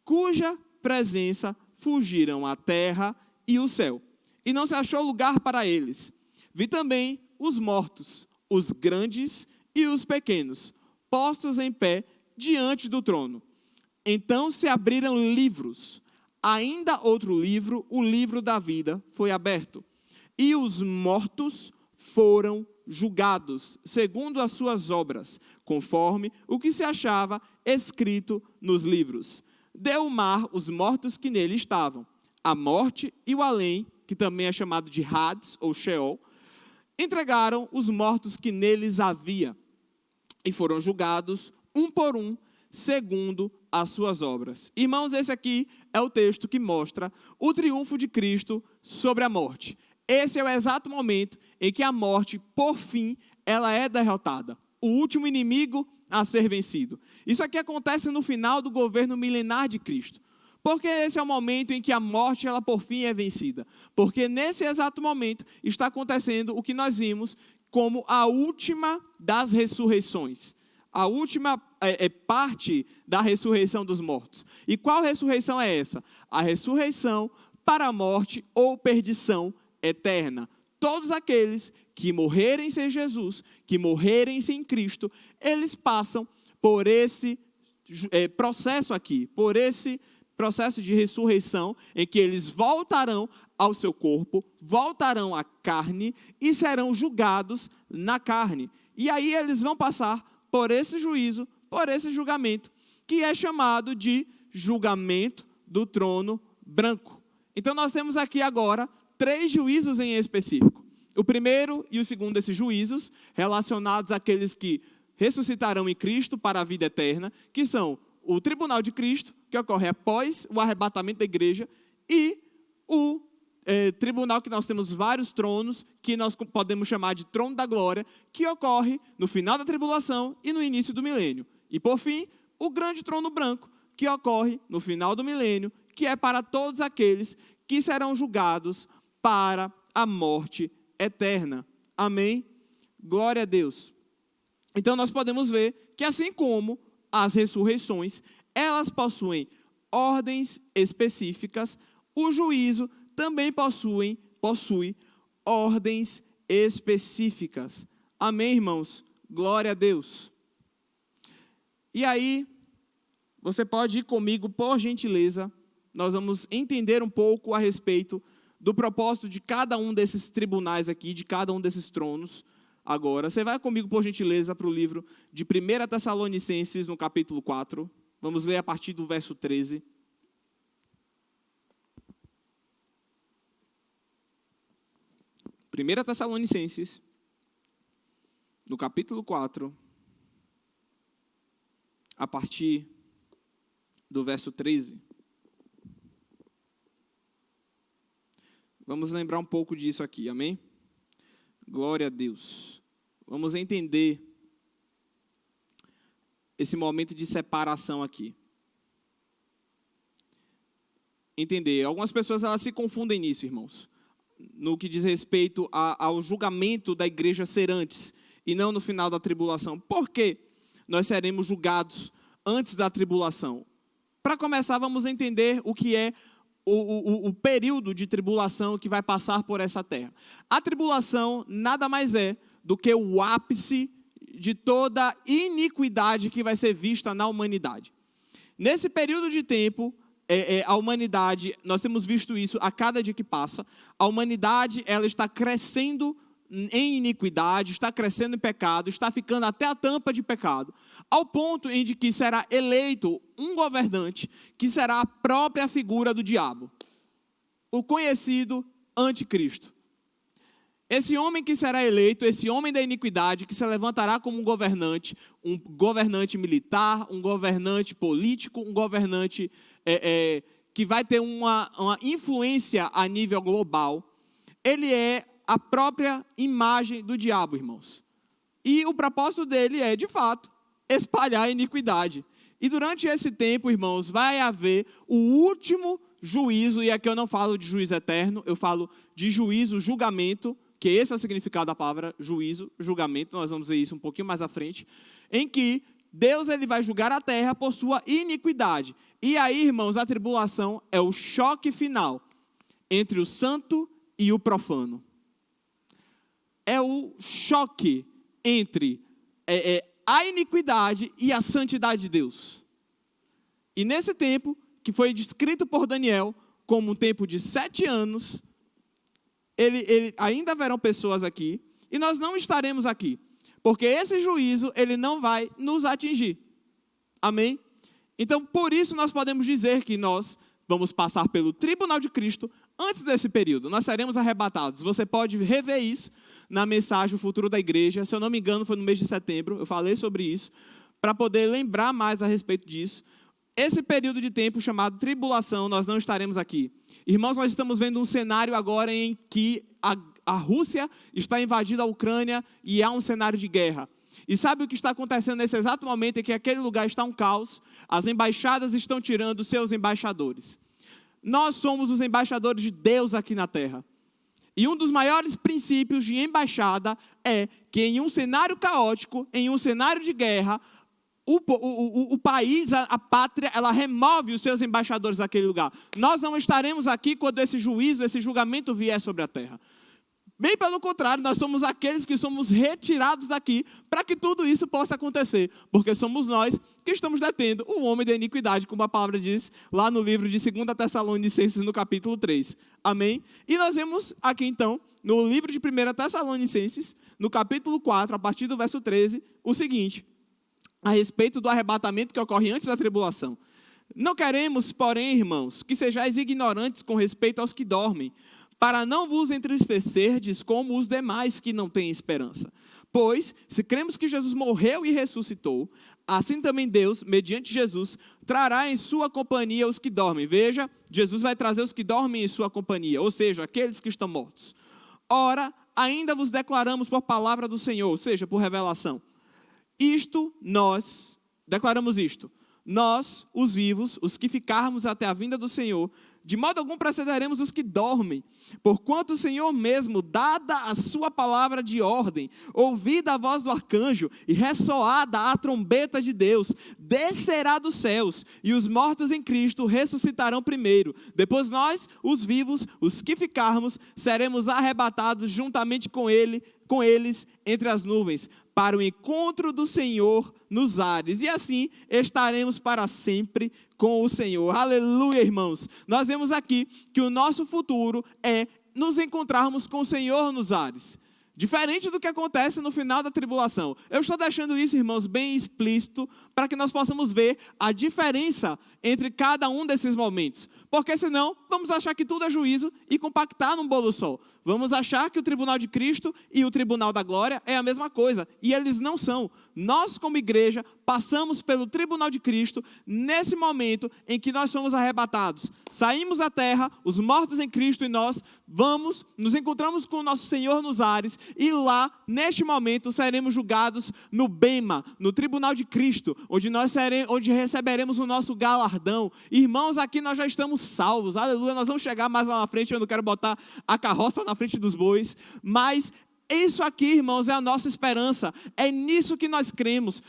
Speaker 2: cuja presença fugiram a terra e o céu, e não se achou lugar para eles. Vi também os mortos, os grandes e os pequenos, postos em pé diante do trono. Então se abriram livros. Ainda outro livro, o livro da vida, foi aberto. E os mortos foram julgados, segundo as suas obras, conforme o que se achava escrito nos livros. Deu o mar os mortos que nele estavam. A morte e o além, que também é chamado de Hades ou Sheol, entregaram os mortos que neles havia. E foram julgados, um por um, segundo as suas obras. Irmãos, esse aqui é o texto que mostra o triunfo de Cristo sobre a morte. Esse é o exato momento em que a morte, por fim, ela é derrotada. O último inimigo a ser vencido. Isso aqui acontece no final do governo milenar de Cristo. Porque esse é o momento em que a morte, ela por fim é vencida. Porque nesse exato momento está acontecendo o que nós vimos como a última das ressurreições. A última parte da ressurreição dos mortos. E qual ressurreição é essa? A ressurreição para a morte ou perdição eterna. Todos aqueles que morrerem sem Jesus, que morrerem sem Cristo, eles passam por esse processo aqui, por esse processo de ressurreição, em que eles voltarão ao seu corpo, voltarão à carne e serão julgados na carne. E aí eles vão passar por esse juízo, por esse julgamento, que é chamado de julgamento do trono branco. Então nós temos aqui agora 3 juízos em específico. O primeiro e o segundo desses juízos, relacionados àqueles que ressuscitarão em Cristo para a vida eterna, que são o tribunal de Cristo, que ocorre após o arrebatamento da igreja, e o tribunal que nós temos vários tronos, que nós podemos chamar de trono da glória, que ocorre no final da tribulação e no início do milênio. E por fim, o grande trono branco, que ocorre no final do milênio, que é para todos aqueles que serão julgados para a morte eterna. Amém? Glória a Deus. Então nós podemos ver que assim como as ressurreições, elas possuem ordens específicas, o juízo também possui ordens específicas. Amém, irmãos? Glória a Deus. E aí, você pode ir comigo, por gentileza, nós vamos entender um pouco a respeito do propósito de cada um desses tribunais aqui, de cada um desses tronos. Agora, você vai comigo, por gentileza, para o livro de 1 Tessalonicenses, no capítulo 4. Vamos ler a partir do verso 13. 1 Tessalonicenses, no capítulo 4, a partir do verso 13. Vamos lembrar um pouco disso aqui, amém? Glória a Deus. Vamos entender esse momento de separação aqui. Entender. Algumas pessoas elas se confundem nisso, irmãos. No que diz respeito ao julgamento da igreja ser antes e não no final da tribulação. Por quê? Nós seremos julgados antes da tribulação. Para começar, vamos entender o que é o período de tribulação que vai passar por essa terra. A tribulação nada mais é do que o ápice de toda iniquidade que vai ser vista na humanidade. Nesse período de tempo, a humanidade, nós temos visto isso a cada dia que passa, a humanidade ela está crescendo em iniquidade, está crescendo em pecado, está ficando até a tampa de pecado, ao ponto em que será eleito um governante que será a própria figura do diabo, o conhecido anticristo. Esse homem que será eleito, esse homem da iniquidade, que se levantará como um governante militar, um governante político, um governante que vai ter uma influência a nível global, ele é a própria imagem do diabo, irmãos. E o propósito dele é, de fato, espalhar a iniquidade. E durante esse tempo, irmãos, vai haver o último juízo, e aqui eu não falo de juízo eterno, eu falo de juízo, julgamento, que esse é o significado da palavra juízo, julgamento, nós vamos ver isso um pouquinho mais à frente, em que Deus ele vai julgar a terra por sua iniquidade. E aí, irmãos, a tribulação é o choque final entre o santo e o profano. É o choque entre a iniquidade e a santidade de Deus. E nesse tempo, que foi descrito por Daniel como um tempo de 7 anos, ainda haverão pessoas aqui, e nós não estaremos aqui, porque esse juízo, ele não vai nos atingir. Amém? Então, por isso nós podemos dizer que nós vamos passar pelo tribunal de Cristo antes desse período. Nós seremos arrebatados. Você pode rever isso na mensagem O Futuro da Igreja. Se eu não me engano, foi no mês de setembro. Eu falei sobre isso, para poder lembrar mais a respeito disso. Esse período de tempo chamado tribulação, nós não estaremos aqui. Irmãos, nós estamos vendo um cenário agora em que a Rússia está invadindo a Ucrânia e há um cenário de guerra. E sabe o que está acontecendo nesse exato momento em que aquele lugar está um caos? As embaixadas estão tirando seus embaixadores. Nós somos os embaixadores de Deus aqui na terra. E um dos maiores princípios de embaixada é que em um cenário caótico, em um cenário de guerra, o país, a pátria, ela remove os seus embaixadores daquele lugar. Nós não estaremos aqui quando esse juízo, esse julgamento vier sobre a terra. Bem pelo contrário, nós somos aqueles que somos retirados daqui para que tudo isso possa acontecer. Porque somos nós que estamos detendo o homem da iniquidade, como a palavra diz lá no livro de 2 Tessalonicenses, no capítulo 3. Amém? E nós vemos aqui então, no livro de 1 Tessalonicenses, no capítulo 4, a partir do verso 13, o seguinte, a respeito do arrebatamento que ocorre antes da tribulação. Não queremos, porém, irmãos, que sejais ignorantes com respeito aos que dormem, para não vos entristecerdes como os demais que não têm esperança. Pois, se cremos que Jesus morreu e ressuscitou, assim também Deus, mediante Jesus, trará em sua companhia os que dormem. Veja, Jesus vai trazer os que dormem em sua companhia, ou seja, aqueles que estão mortos. Ora, ainda vos declaramos por palavra do Senhor, ou seja, por revelação. Declaramos isto. Nós, os vivos, os que ficarmos até a vinda do Senhor, de modo algum precederemos os que dormem, porquanto o Senhor mesmo, dada a sua palavra de ordem, ouvida a voz do arcanjo e ressoada a trombeta de Deus, descerá dos céus, e os mortos em Cristo ressuscitarão primeiro. Depois nós, os vivos, os que ficarmos, seremos arrebatados juntamente com eles entre as nuvens, para o encontro do Senhor nos ares, e assim estaremos para sempre com o Senhor. Aleluia, irmãos. Nós vemos aqui que o nosso futuro é nos encontrarmos com o Senhor nos ares. Diferente do que acontece no final da tribulação. Eu estou deixando isso, irmãos, bem explícito, para que nós possamos ver a diferença entre cada um desses momentos. Porque senão, vamos achar que tudo é juízo e compactar num bolo só. Vamos achar que o tribunal de Cristo e o tribunal da glória é a mesma coisa. E eles não são. Nós, como igreja, passamos pelo tribunal de Cristo nesse momento em que nós somos arrebatados. Saímos da terra, os mortos em Cristo, e nós nos encontramos com o nosso Senhor nos ares, e lá, neste momento, seremos julgados no Bema, no tribunal de Cristo, onde receberemos o nosso galardão. Irmãos, aqui nós já estamos salvos, aleluia. Nós vamos chegar mais lá na frente, eu não quero botar a carroça na frente dos bois, mas isso aqui, irmãos, é a nossa esperança, é nisso que nós cremos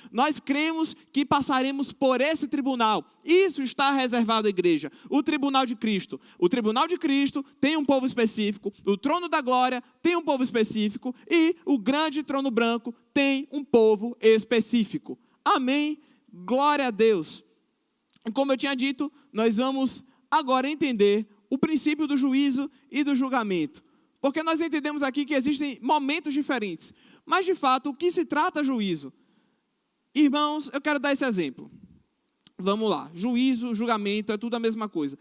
Speaker 2: que passaremos por esse tribunal. Isso está reservado à igreja, o tribunal de Cristo. O tribunal de Cristo tem um povo específico, o trono da glória tem um povo específico, e o grande trono branco tem um povo específico. Amém? Glória a Deus. Como eu tinha dito, nós vamos agora entender o princípio do juízo e do julgamento. Porque nós entendemos aqui que existem momentos diferentes. Mas, de fato, o que se trata juízo? Irmãos, eu quero dar esse exemplo. Vamos lá. Juízo, julgamento, é tudo a mesma coisa.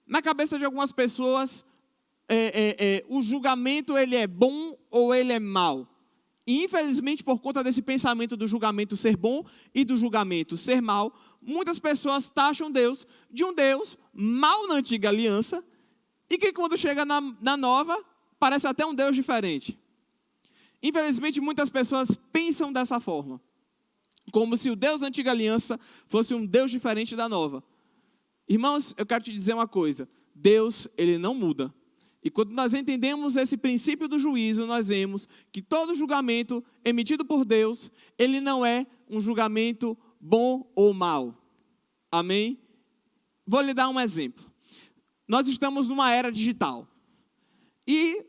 Speaker 2: Na cabeça de algumas pessoas, o julgamento ele é bom ou ele é mau. E, infelizmente, por conta desse pensamento do julgamento ser bom e do julgamento ser mau, muitas pessoas taxam Deus de um Deus mau na antiga aliança, e que quando chega na nova, parece até um Deus diferente. Infelizmente, muitas pessoas pensam dessa forma, como se o Deus da antiga aliança fosse um Deus diferente da nova. Irmãos, eu quero te dizer uma coisa: Deus, ele não muda. E quando nós entendemos esse princípio do juízo, nós vemos que todo julgamento emitido por Deus, ele não é um julgamento bom ou mau. Amém? Vou lhe dar um exemplo. Nós estamos numa era digital. E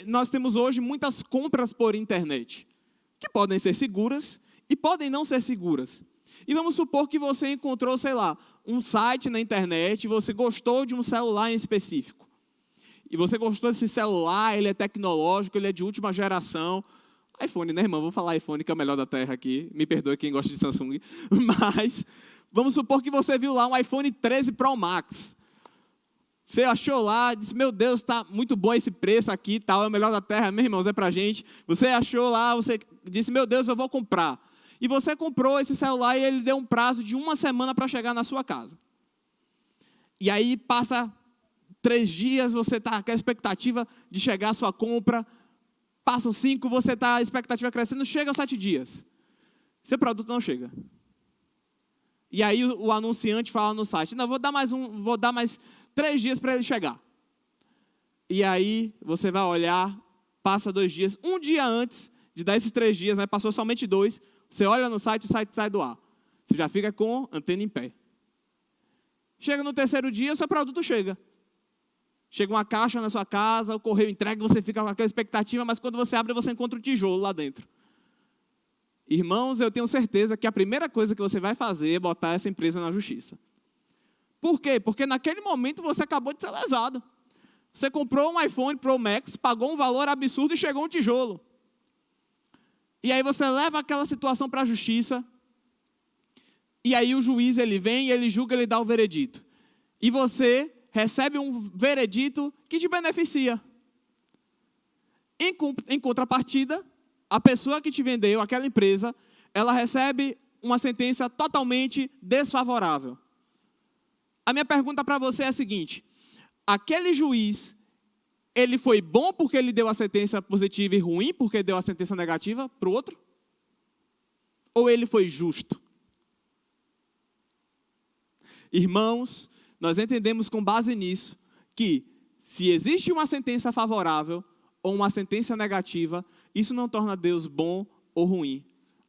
Speaker 2: nós temos hoje muitas compras por internet, que podem ser seguras e podem não ser seguras. E vamos supor que você encontrou, sei lá, um site na internet, e você gostou de um celular em específico. E você gostou desse celular, ele é tecnológico, ele é de última geração. iPhone, né, irmão? Vou falar iPhone, que é o melhor da terra aqui. Me perdoe quem gosta de Samsung. Mas vamos supor que você viu lá um iPhone 13 Pro Max. Você achou lá, disse, meu Deus, está muito bom esse preço aqui, tal, é o melhor da terra, meus irmãos, é pra gente. Você achou lá, você disse, meu Deus, eu vou comprar. E você comprou esse celular e ele deu um prazo de 1 semana para chegar na sua casa. E aí passa 3 dias, você está com a expectativa de chegar a sua compra. Passam 5, você está a expectativa crescendo, chega aos 7 dias. Seu produto não chega. E aí o anunciante fala no site, não, vou dar mais 3 dias para ele chegar. E aí você vai olhar, passa 2 dias, 1 dia antes de dar esses 3 dias, né, passou somente 2, você olha no site, o site sai do ar. Você já fica com a antena em pé. Chega no 3º dia, o seu produto chega. Chega uma caixa na sua casa, o correio entrega, você fica com aquela expectativa, mas quando você abre, você encontra um tijolo lá dentro. Irmãos, eu tenho certeza que a primeira coisa que você vai fazer é botar essa empresa na justiça. Por quê? Porque naquele momento você acabou de ser lesado. Você comprou um iPhone Pro Max, pagou um valor absurdo e chegou um tijolo. E aí você leva aquela situação para a justiça. E aí o juiz ele vem, ele julga, ele dá o veredito. E você recebe um veredito que te beneficia. Em contrapartida, a pessoa que te vendeu, aquela empresa, ela recebe uma sentença totalmente desfavorável. A minha pergunta para você é a seguinte: aquele juiz, ele foi bom porque ele deu a sentença positiva e ruim porque deu a sentença negativa para o outro? Ou ele foi justo? Irmãos, nós entendemos com base nisso que se existe uma sentença favorável ou uma sentença negativa, isso não torna Deus bom ou ruim.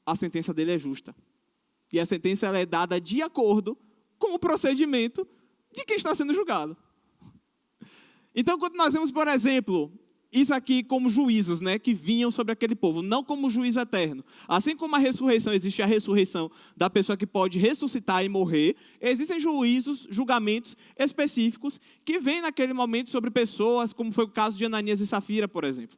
Speaker 2: A sentença dele é justa. E a sentença ela é dada de acordo com o procedimento de quem está sendo julgado. Então, quando nós vemos, por exemplo, isso aqui como juízos, né, que vinham sobre aquele povo, não como juízo eterno. Assim como a ressurreição, existe a ressurreição da pessoa que pode ressuscitar e morrer, existem juízos, julgamentos específicos que vêm naquele momento sobre pessoas, como foi o caso de Ananias e Safira, por exemplo.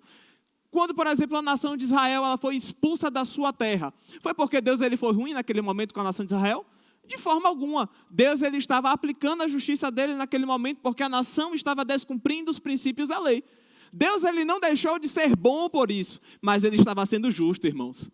Speaker 2: Quando, por exemplo, a nação de Israel ela foi expulsa da sua terra, foi porque Deus ele foi ruim naquele momento com a nação de Israel? De forma alguma. Deus ele estava aplicando a justiça dele naquele momento porque a nação estava descumprindo os princípios da lei. Deus ele não deixou de ser bom por isso, mas ele estava sendo justo, irmãos.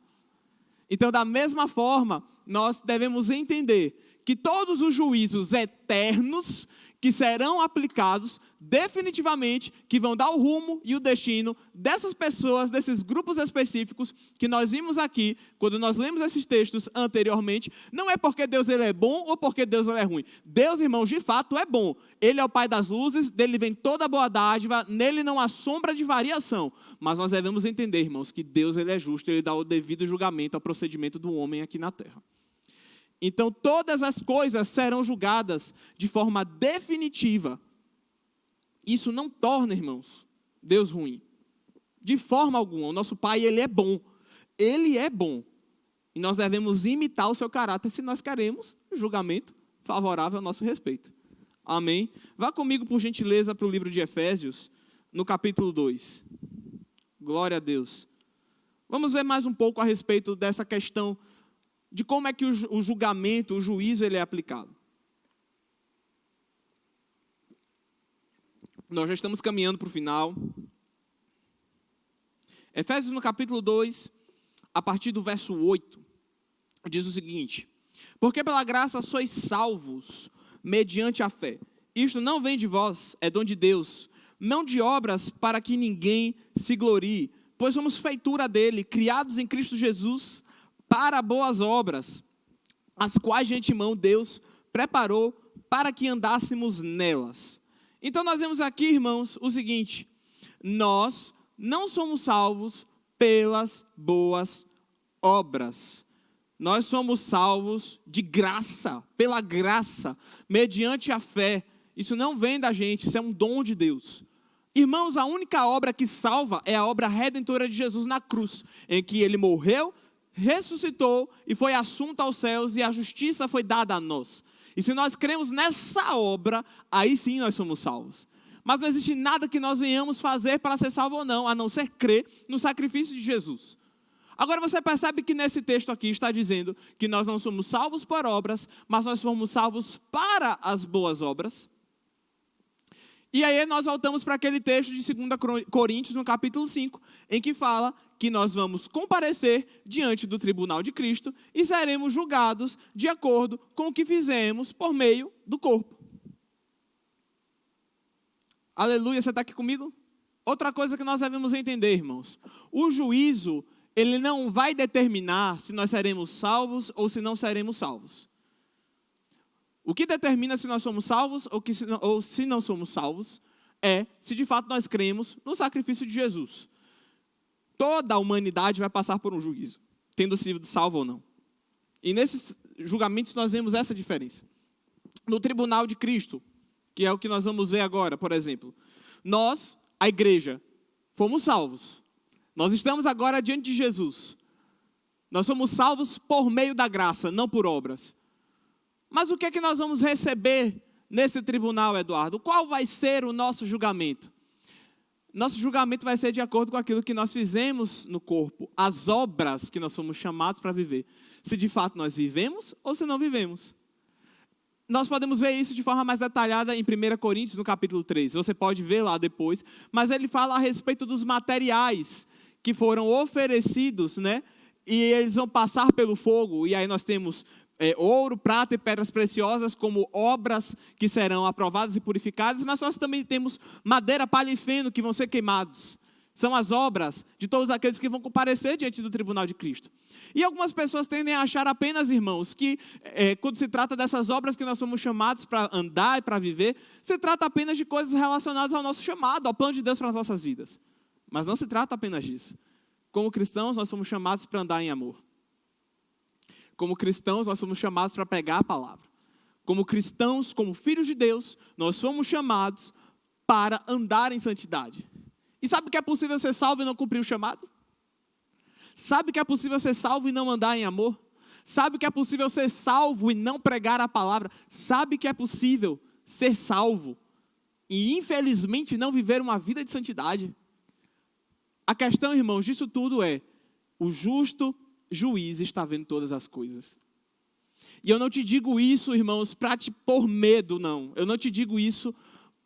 Speaker 2: Então, da mesma forma, nós devemos entender que todos os juízos eternos que serão aplicados definitivamente, que vão dar o rumo e o destino dessas pessoas, desses grupos específicos que nós vimos aqui, quando nós lemos esses textos anteriormente, não é porque Deus ele é bom ou porque Deus ele é ruim. Deus, irmãos, de fato é bom. Ele é o Pai das luzes, dele vem toda a boa dádiva, nele não há sombra de variação. Mas nós devemos entender, irmãos, que Deus ele é justo, ele dá o devido julgamento ao procedimento do homem aqui na terra. Então, todas as coisas serão julgadas de forma definitiva. Isso não torna, irmãos, Deus ruim. De forma alguma. O nosso Pai, ele é bom. Ele é bom. E nós devemos imitar o seu caráter se nós queremos julgamento favorável ao nosso respeito. Amém? Vá comigo, por gentileza, para o livro de Efésios, no capítulo 2. Glória a Deus. Vamos ver mais um pouco a respeito dessa questão de como é que o julgamento, o juízo, ele é aplicado. Nós já estamos caminhando para o final. Efésios no capítulo 2, a partir do verso 8, diz o seguinte: porque pela graça sois salvos, mediante a fé. Isto não vem de vós, é dom de Deus, não de obras para que ninguém se glorie, pois somos feitura dele, criados em Cristo Jesus, para boas obras, as quais de antemão Deus preparou para que andássemos nelas. Então nós vemos aqui, irmãos, o seguinte: nós não somos salvos pelas boas obras. Nós somos salvos de graça, pela graça, mediante a fé. Isso não vem da gente, isso é um dom de Deus. Irmãos, a única obra que salva é a obra redentora de Jesus na cruz, em que ele morreu, ressuscitou e foi assunto aos céus e a justiça foi dada a nós. E se nós cremos nessa obra, aí sim nós somos salvos. Mas não existe nada que nós venhamos fazer para ser salvo ou não, a não ser crer no sacrifício de Jesus. Agora você percebe que nesse texto aqui está dizendo que nós não somos salvos por obras, mas nós somos salvos para as boas obras. E aí nós voltamos para aquele texto de 2 Coríntios, no capítulo 5, em que fala que nós vamos comparecer diante do tribunal de Cristo e seremos julgados de acordo com o que fizemos por meio do corpo. Aleluia, você está aqui comigo? Outra coisa que nós devemos entender, irmãos. O juízo, ele não vai determinar se nós seremos salvos ou se não seremos salvos. O que determina se nós somos salvos ou se não somos salvos é se de fato nós cremos no sacrifício de Jesus. Toda a humanidade vai passar por um juízo, tendo sido salvo ou não. E nesses julgamentos nós vemos essa diferença. No tribunal de Cristo, que é o que nós vamos ver agora, por exemplo. Nós, a igreja, fomos salvos. Nós estamos agora diante de Jesus. Nós somos salvos por meio da graça, não por obras. Mas o que é que nós vamos receber nesse tribunal, Eduardo? Qual vai ser o nosso julgamento? Nosso julgamento vai ser de acordo com aquilo que nós fizemos no corpo, as obras que nós fomos chamados para viver. Se de fato nós vivemos ou se não vivemos. nós podemos ver isso de forma mais detalhada em 1 Coríntios, no capítulo 3. Você pode ver lá depois. Mas ele fala a respeito dos materiais que foram oferecidos, né? E eles vão passar pelo fogo. E aí nós temos ouro, prata e pedras preciosas como obras que serão aprovadas e purificadas. Mas nós também temos madeira, palha e feno que vão ser queimados. São as obras de todos aqueles que vão comparecer diante do tribunal de Cristo. E algumas pessoas tendem a achar apenas, irmãos, que quando se trata dessas obras que nós somos chamados para andar e para viver, se trata apenas de coisas relacionadas ao nosso chamado, ao plano de Deus para as nossas vidas. Mas não se trata apenas disso. Como cristãos, nós somos chamados para andar em amor. Como cristãos, nós somos chamados para pregar a palavra. Como cristãos, como filhos de Deus, nós somos chamados para andar em santidade. E sabe que é possível ser salvo e não cumprir o chamado? Sabe que é possível ser salvo e não andar em amor? Sabe que é possível ser salvo e não pregar a palavra? Sabe que é possível ser salvo e, infelizmente, não viver uma vida de santidade? A questão, irmãos, disso tudo é: o justo juiz está vendo todas as coisas. E eu não te digo isso, irmãos, para te pôr medo, não. Eu não te digo isso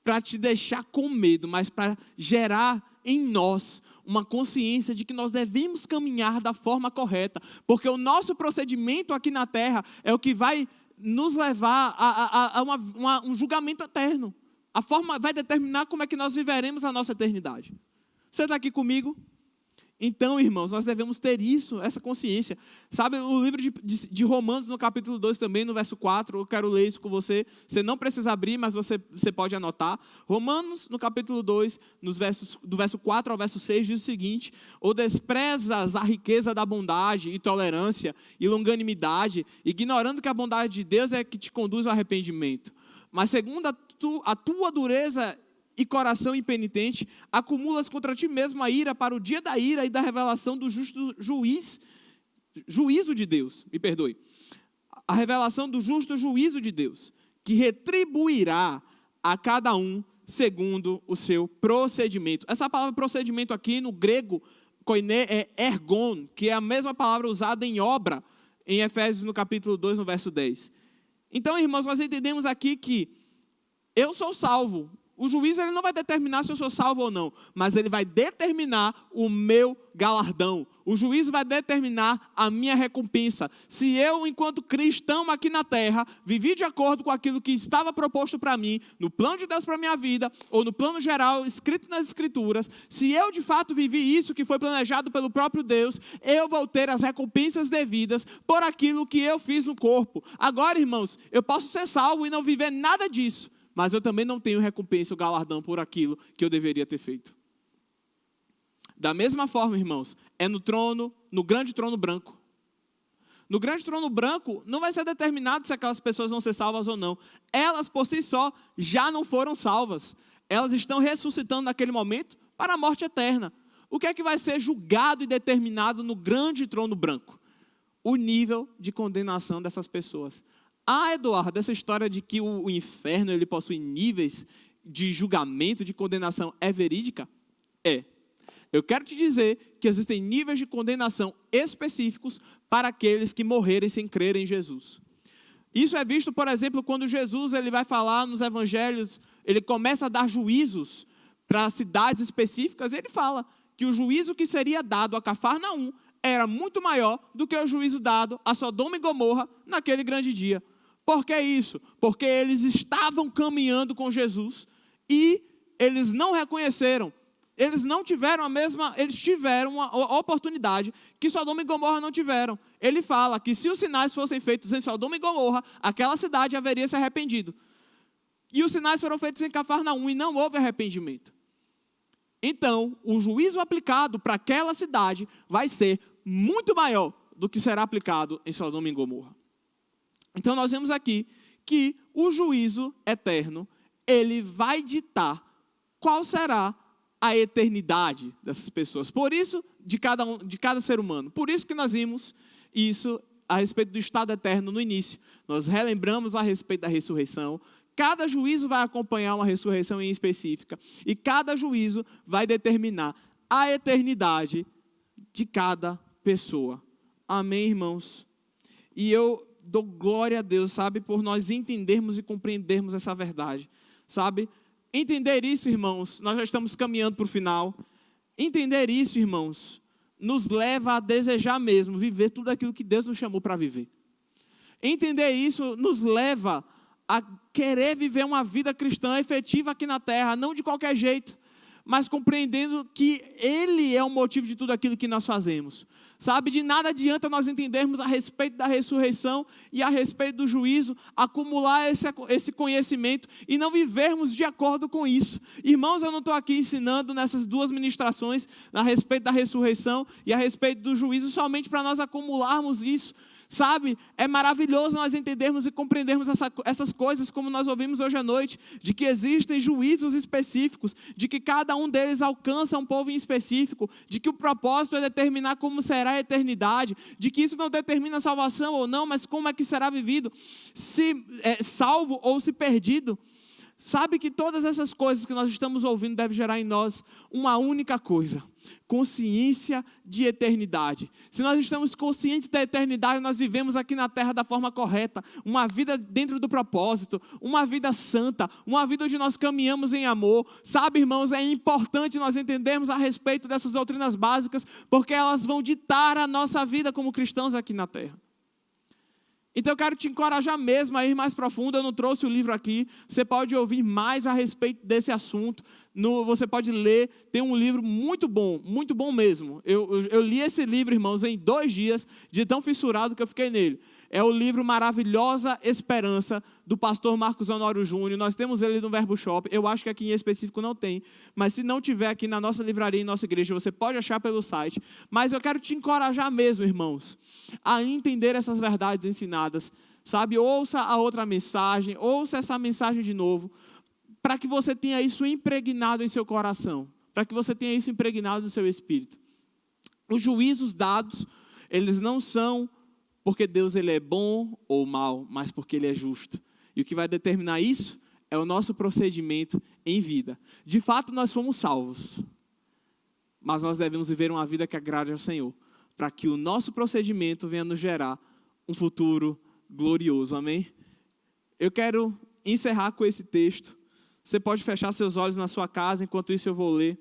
Speaker 2: para te deixar com medo, mas para gerar em nós uma consciência de que nós devemos caminhar da forma correta, porque o nosso procedimento aqui na terra é o que vai nos levar a um julgamento eterno. A forma vai determinar como é que nós viveremos a nossa eternidade. Você está aqui comigo? Então, irmãos, nós devemos ter isso, essa consciência. Sabe, o livro de Romanos, no capítulo 2 também, no verso 4, eu quero ler isso com você. Você não precisa abrir, mas você pode anotar. Romanos, no capítulo 2, do verso 4 ao verso 6, diz o seguinte: ou desprezas a riqueza da bondade e tolerância e longanimidade, ignorando que a bondade de Deus é que te conduz ao arrependimento. Mas segundo a tua dureza e coração impenitente, acumulas contra ti mesmo a ira para o dia da ira e da revelação do justo juízo de Deus. Me perdoe. A revelação do justo juízo de Deus, que retribuirá a cada um segundo o seu procedimento. Essa palavra procedimento aqui no grego, koiné, é ergon, que é a mesma palavra usada em obra, em Efésios no capítulo 2, no verso 10. Então, irmãos, nós entendemos aqui que eu sou salvo. O juiz ele não vai determinar se eu sou salvo ou não, mas ele vai determinar o meu galardão. O juiz vai determinar a minha recompensa. Se eu, enquanto cristão aqui na terra, vivi de acordo com aquilo que estava proposto para mim, no plano de Deus para a minha vida, ou no plano geral, escrito nas Escrituras, se eu de fato vivi isso que foi planejado pelo próprio Deus, eu vou ter as recompensas devidas por aquilo que eu fiz no corpo. Agora, irmãos, eu posso ser salvo e não viver nada disso, mas eu também não tenho recompensa ou galardão por aquilo que eu deveria ter feito. Da mesma forma, irmãos, é no grande trono branco. No grande trono branco, não vai ser determinado se aquelas pessoas vão ser salvas ou não. Elas, por si só, já não foram salvas. Elas estão ressuscitando naquele momento para a morte eterna. O que é que vai ser julgado e determinado no grande trono branco? O nível de condenação dessas pessoas. Ah, Eduardo, essa história de que o inferno ele possui níveis de julgamento, de condenação, é verídica? É. Eu quero te dizer que existem níveis de condenação específicos para aqueles que morrerem sem crer em Jesus. Isso é visto, por exemplo, quando Jesus ele vai falar nos evangelhos, ele começa a dar juízos para cidades específicas, ele fala que o juízo que seria dado a Cafarnaum era muito maior do que o juízo dado a Sodoma e Gomorra naquele grande dia. Por que isso? Porque eles estavam caminhando com Jesus e eles não reconheceram. Eles não tiveram eles tiveram uma oportunidade que Sodoma e Gomorra não tiveram. Ele fala que se os sinais fossem feitos em Sodoma e Gomorra, aquela cidade haveria se arrependido. E os sinais foram feitos em Cafarnaum e não houve arrependimento. Então, o juízo aplicado para aquela cidade vai ser muito maior do que será aplicado em Sodoma e Gomorra. Então, nós vemos aqui que o juízo eterno, ele vai ditar qual será a eternidade dessas pessoas. Por isso, de cada ser humano. Por isso que nós vimos isso a respeito do estado eterno no início. Nós relembramos a respeito da ressurreição. Cada juízo vai acompanhar uma ressurreição em específica. E cada juízo vai determinar a eternidade de cada pessoa. Amém, irmãos? E eu dou glória a Deus, sabe, por nós entendermos e compreendermos essa verdade, sabe? Entender isso, irmãos, nós já estamos caminhando para o final. Entender isso, irmãos, nos leva a desejar mesmo viver tudo aquilo que Deus nos chamou para viver. Entender isso nos leva a querer viver uma vida cristã efetiva aqui na terra, não de qualquer jeito, mas compreendendo que Ele é o motivo de tudo aquilo que nós fazemos. Sabe, de nada adianta nós entendermos a respeito da ressurreição e a respeito do juízo, acumular esse conhecimento e não vivermos de acordo com isso. Irmãos, eu não estou aqui ensinando nessas duas ministrações a respeito da ressurreição e a respeito do juízo somente para nós acumularmos isso. Sabe, é maravilhoso nós entendermos e compreendermos essas coisas, como nós ouvimos hoje à noite, de que existem juízos específicos, de que cada um deles alcança um povo em específico, de que o propósito é determinar como será a eternidade, de que isso não determina a salvação ou não, mas como é que será vivido, se salvo ou se perdido. Sabe que todas essas coisas que nós estamos ouvindo devem gerar em nós uma única coisa: consciência de eternidade. Se nós estamos conscientes da eternidade, nós vivemos aqui na terra da forma correta, uma vida dentro do propósito, uma vida santa, uma vida onde nós caminhamos em amor. Sabe, irmãos, é importante nós entendermos a respeito dessas doutrinas básicas, porque elas vão ditar a nossa vida como cristãos aqui na terra. Então eu quero te encorajar mesmo a ir mais profundo. Eu não trouxe o livro aqui, você pode ouvir mais a respeito desse assunto, você pode ler, tem um livro muito bom mesmo. Eu li esse livro, irmãos, em 2 dias, de tão fissurado que eu fiquei nele. É o livro Maravilhosa Esperança, do pastor Marcos Honório Júnior. Nós temos ele no Verbo Shop, eu acho que aqui em específico não tem, mas se não tiver aqui na nossa livraria, em nossa igreja, você pode achar pelo site. Mas eu quero te encorajar mesmo, irmãos, a entender essas verdades ensinadas, sabe? Ouça a outra mensagem, ouça essa mensagem de novo, para que você tenha isso impregnado em seu coração, para que você tenha isso impregnado no seu espírito. Os juízos dados, eles não são porque Deus ele é bom ou mal, mas porque Ele é justo. E o que vai determinar isso é o nosso procedimento em vida. De fato, nós fomos salvos, mas nós devemos viver uma vida que agrade ao Senhor, para que o nosso procedimento venha nos gerar um futuro glorioso. Amém? Eu quero encerrar com esse texto. Você pode fechar seus olhos na sua casa, enquanto isso eu vou ler.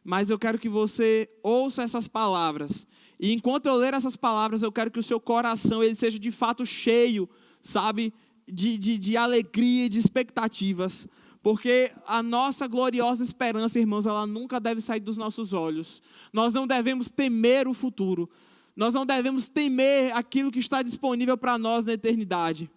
Speaker 2: Mas eu quero que você ouça essas palavras. E enquanto eu ler essas palavras, eu quero que o seu coração ele seja de fato cheio, sabe, de alegria e de expectativas. Porque a nossa gloriosa esperança, irmãos, ela nunca deve sair dos nossos olhos. Nós não devemos temer o futuro. Nós não devemos temer aquilo que está disponível para nós na eternidade.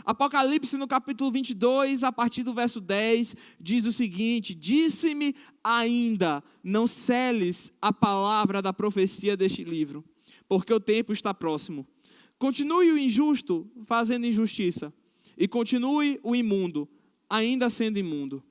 Speaker 2: Apocalipse no capítulo 22, a partir do verso 10, diz o seguinte: disse-me ainda, não seles a palavra da profecia deste livro, porque o tempo está próximo. Continue o injusto fazendo injustiça, e continue o imundo, ainda sendo imundo.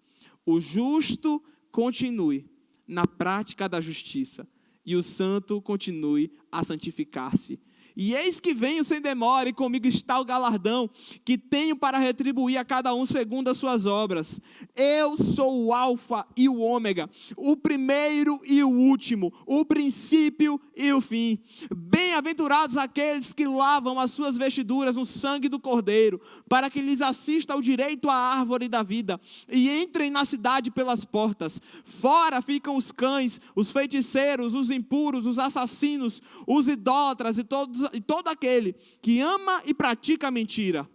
Speaker 2: O justo continue na prática da justiça, e o santo continue a santificar-se. E eis que venho sem demora, e comigo está o galardão, que tenho para retribuir a cada um segundo as suas obras. Eu sou o alfa e o ômega, o primeiro e o último, o princípio e o fim. Bem-aventurados aqueles que lavam as suas vestiduras no sangue do Cordeiro, para que lhes assista o direito à árvore da vida, e entrem na cidade pelas portas. Fora ficam os cães, os feiticeiros, os impuros, os assassinos, os idólatras e todo aquele que ama e pratica a mentira.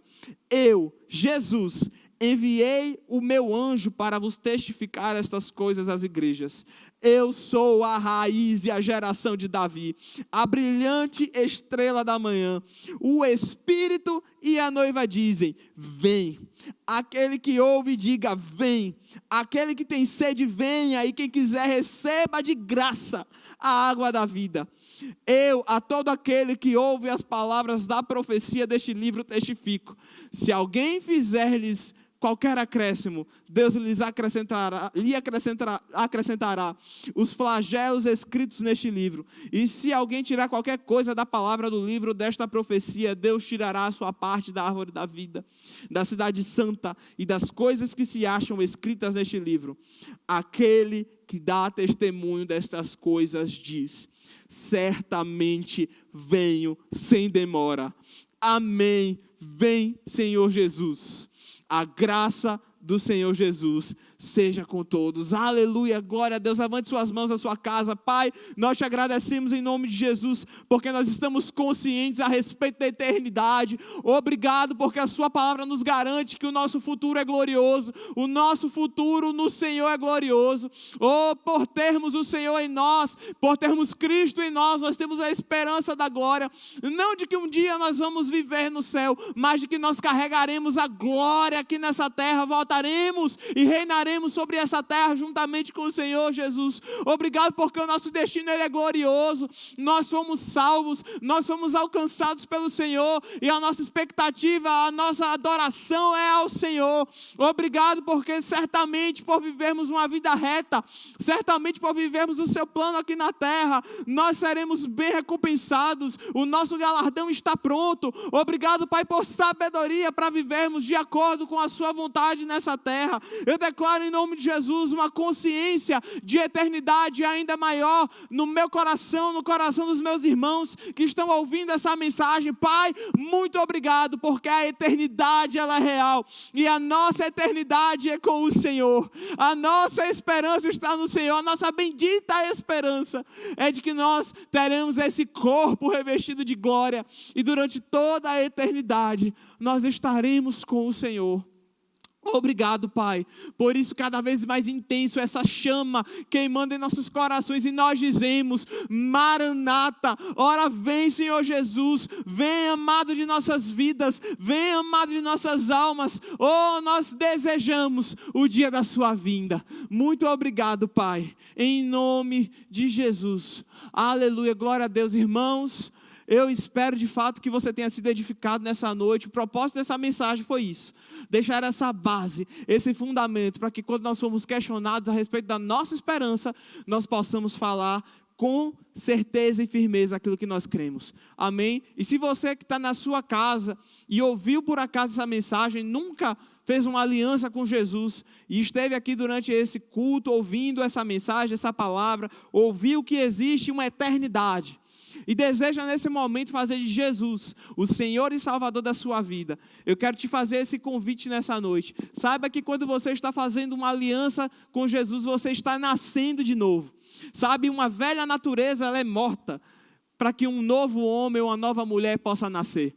Speaker 2: Eu, Jesus, enviei o meu anjo para vos testificar estas coisas às igrejas. Eu sou a raiz e a geração de Davi, a brilhante estrela da manhã. O Espírito e a noiva dizem: vem. Aquele que ouve, diga: vem. Aquele que tem sede, venha. E quem quiser, receba de graça a água da vida. Eu, a todo aquele que ouve as palavras da profecia deste livro, testifico: se alguém fizer-lhes qualquer acréscimo, Deus lhes acrescentará os flagelos escritos neste livro. E se alguém tirar qualquer coisa da palavra do livro desta profecia, Deus tirará a sua parte da árvore da vida, da cidade santa e das coisas que se acham escritas neste livro. Aquele que dá testemunho destas coisas diz: certamente venho sem demora. Amém. Vem, Senhor Jesus. A graça do Senhor Jesus seja com todos. Aleluia, glória a Deus. Levante suas mãos à sua casa. Pai, nós te agradecemos em nome de Jesus, porque nós estamos conscientes a respeito da eternidade. Obrigado, porque a sua palavra nos garante que o nosso futuro é glorioso. O nosso futuro no Senhor é glorioso. Oh, por termos o Senhor em nós, por termos Cristo em nós, nós temos a esperança da glória. Não de que um dia nós vamos viver no céu, mas de que nós carregaremos a glória aqui nessa terra, voltaremos e reinaremos sobre essa terra juntamente com o Senhor Jesus. Obrigado porque o nosso destino ele é glorioso. Nós somos salvos, nós somos alcançados pelo Senhor e a nossa expectativa, a nossa adoração é ao Senhor. Obrigado porque certamente por vivermos uma vida reta, certamente por vivermos o seu plano aqui na terra, nós seremos bem recompensados. O nosso galardão está pronto. Obrigado, Pai, por sabedoria para vivermos de acordo com a sua vontade nessa terra. Eu declaro em nome de Jesus uma consciência de eternidade ainda maior no meu coração, no coração dos meus irmãos que estão ouvindo essa mensagem. Pai, muito obrigado, porque a eternidade ela é real e a nossa eternidade é com o Senhor. A nossa esperança está no Senhor. A nossa bendita esperança é de que nós teremos esse corpo revestido de glória e durante toda a eternidade nós estaremos com o Senhor. Obrigado, Pai, por isso cada vez mais intenso essa chama queimando em nossos corações e nós dizemos: Maranata, ora vem, Senhor Jesus, vem, amado de nossas vidas, vem, amado de nossas almas. Oh, nós desejamos o dia da sua vinda. Muito obrigado, Pai, em nome de Jesus. Aleluia, glória a Deus, irmãos. Eu espero de fato que você tenha sido edificado nessa noite. O propósito dessa mensagem foi isso: deixar essa base, esse fundamento, para que quando nós formos questionados a respeito da nossa esperança, nós possamos falar com certeza e firmeza aquilo que nós cremos. Amém? E se você que está na sua casa e ouviu por acaso essa mensagem, nunca fez uma aliança com Jesus e esteve aqui durante esse culto ouvindo essa mensagem, essa palavra, ouviu que existe uma eternidade e deseja nesse momento fazer de Jesus o Senhor e Salvador da sua vida, eu quero te fazer esse convite nessa noite. Saiba que quando você está fazendo uma aliança com Jesus, você está nascendo de novo. Sabe, uma velha natureza ela é morta para que um novo homem ou uma nova mulher possa nascer.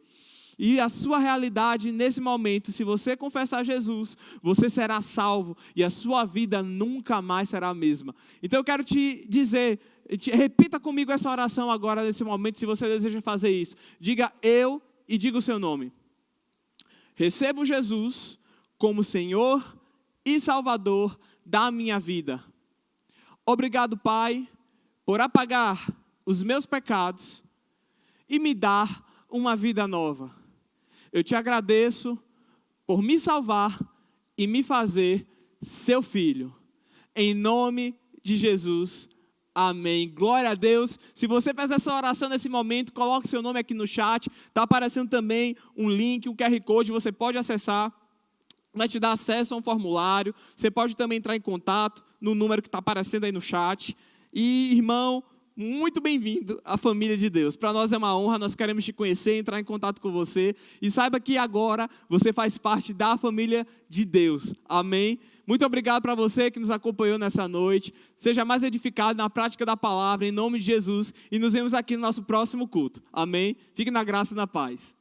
Speaker 2: E a sua realidade nesse momento, se você confessar Jesus, você será salvo e a sua vida nunca mais será a mesma. Então eu quero te dizer, repita comigo essa oração agora nesse momento, se você deseja fazer isso. Diga eu e diga o seu nome. Recebo Jesus como Senhor e Salvador da minha vida. Obrigado, Pai, por apagar os meus pecados e me dar uma vida nova. Eu te agradeço por me salvar e me fazer seu filho. Em nome de Jesus, amém. Glória a Deus. Se você fez essa oração nesse momento, coloque seu nome aqui no chat. Está aparecendo também um link, um QR Code, você pode acessar. Vai te dar acesso a um formulário. Você pode também entrar em contato no número que está aparecendo aí no chat. E, irmão, muito bem-vindo à família de Deus. Para nós é uma honra, nós queremos te conhecer, entrar em contato com você. E saiba que agora você faz parte da família de Deus. Amém? Muito obrigado para você que nos acompanhou nessa noite. Seja mais edificado na prática da palavra, em nome de Jesus. E nos vemos aqui no nosso próximo culto. Amém? Fique na graça e na paz.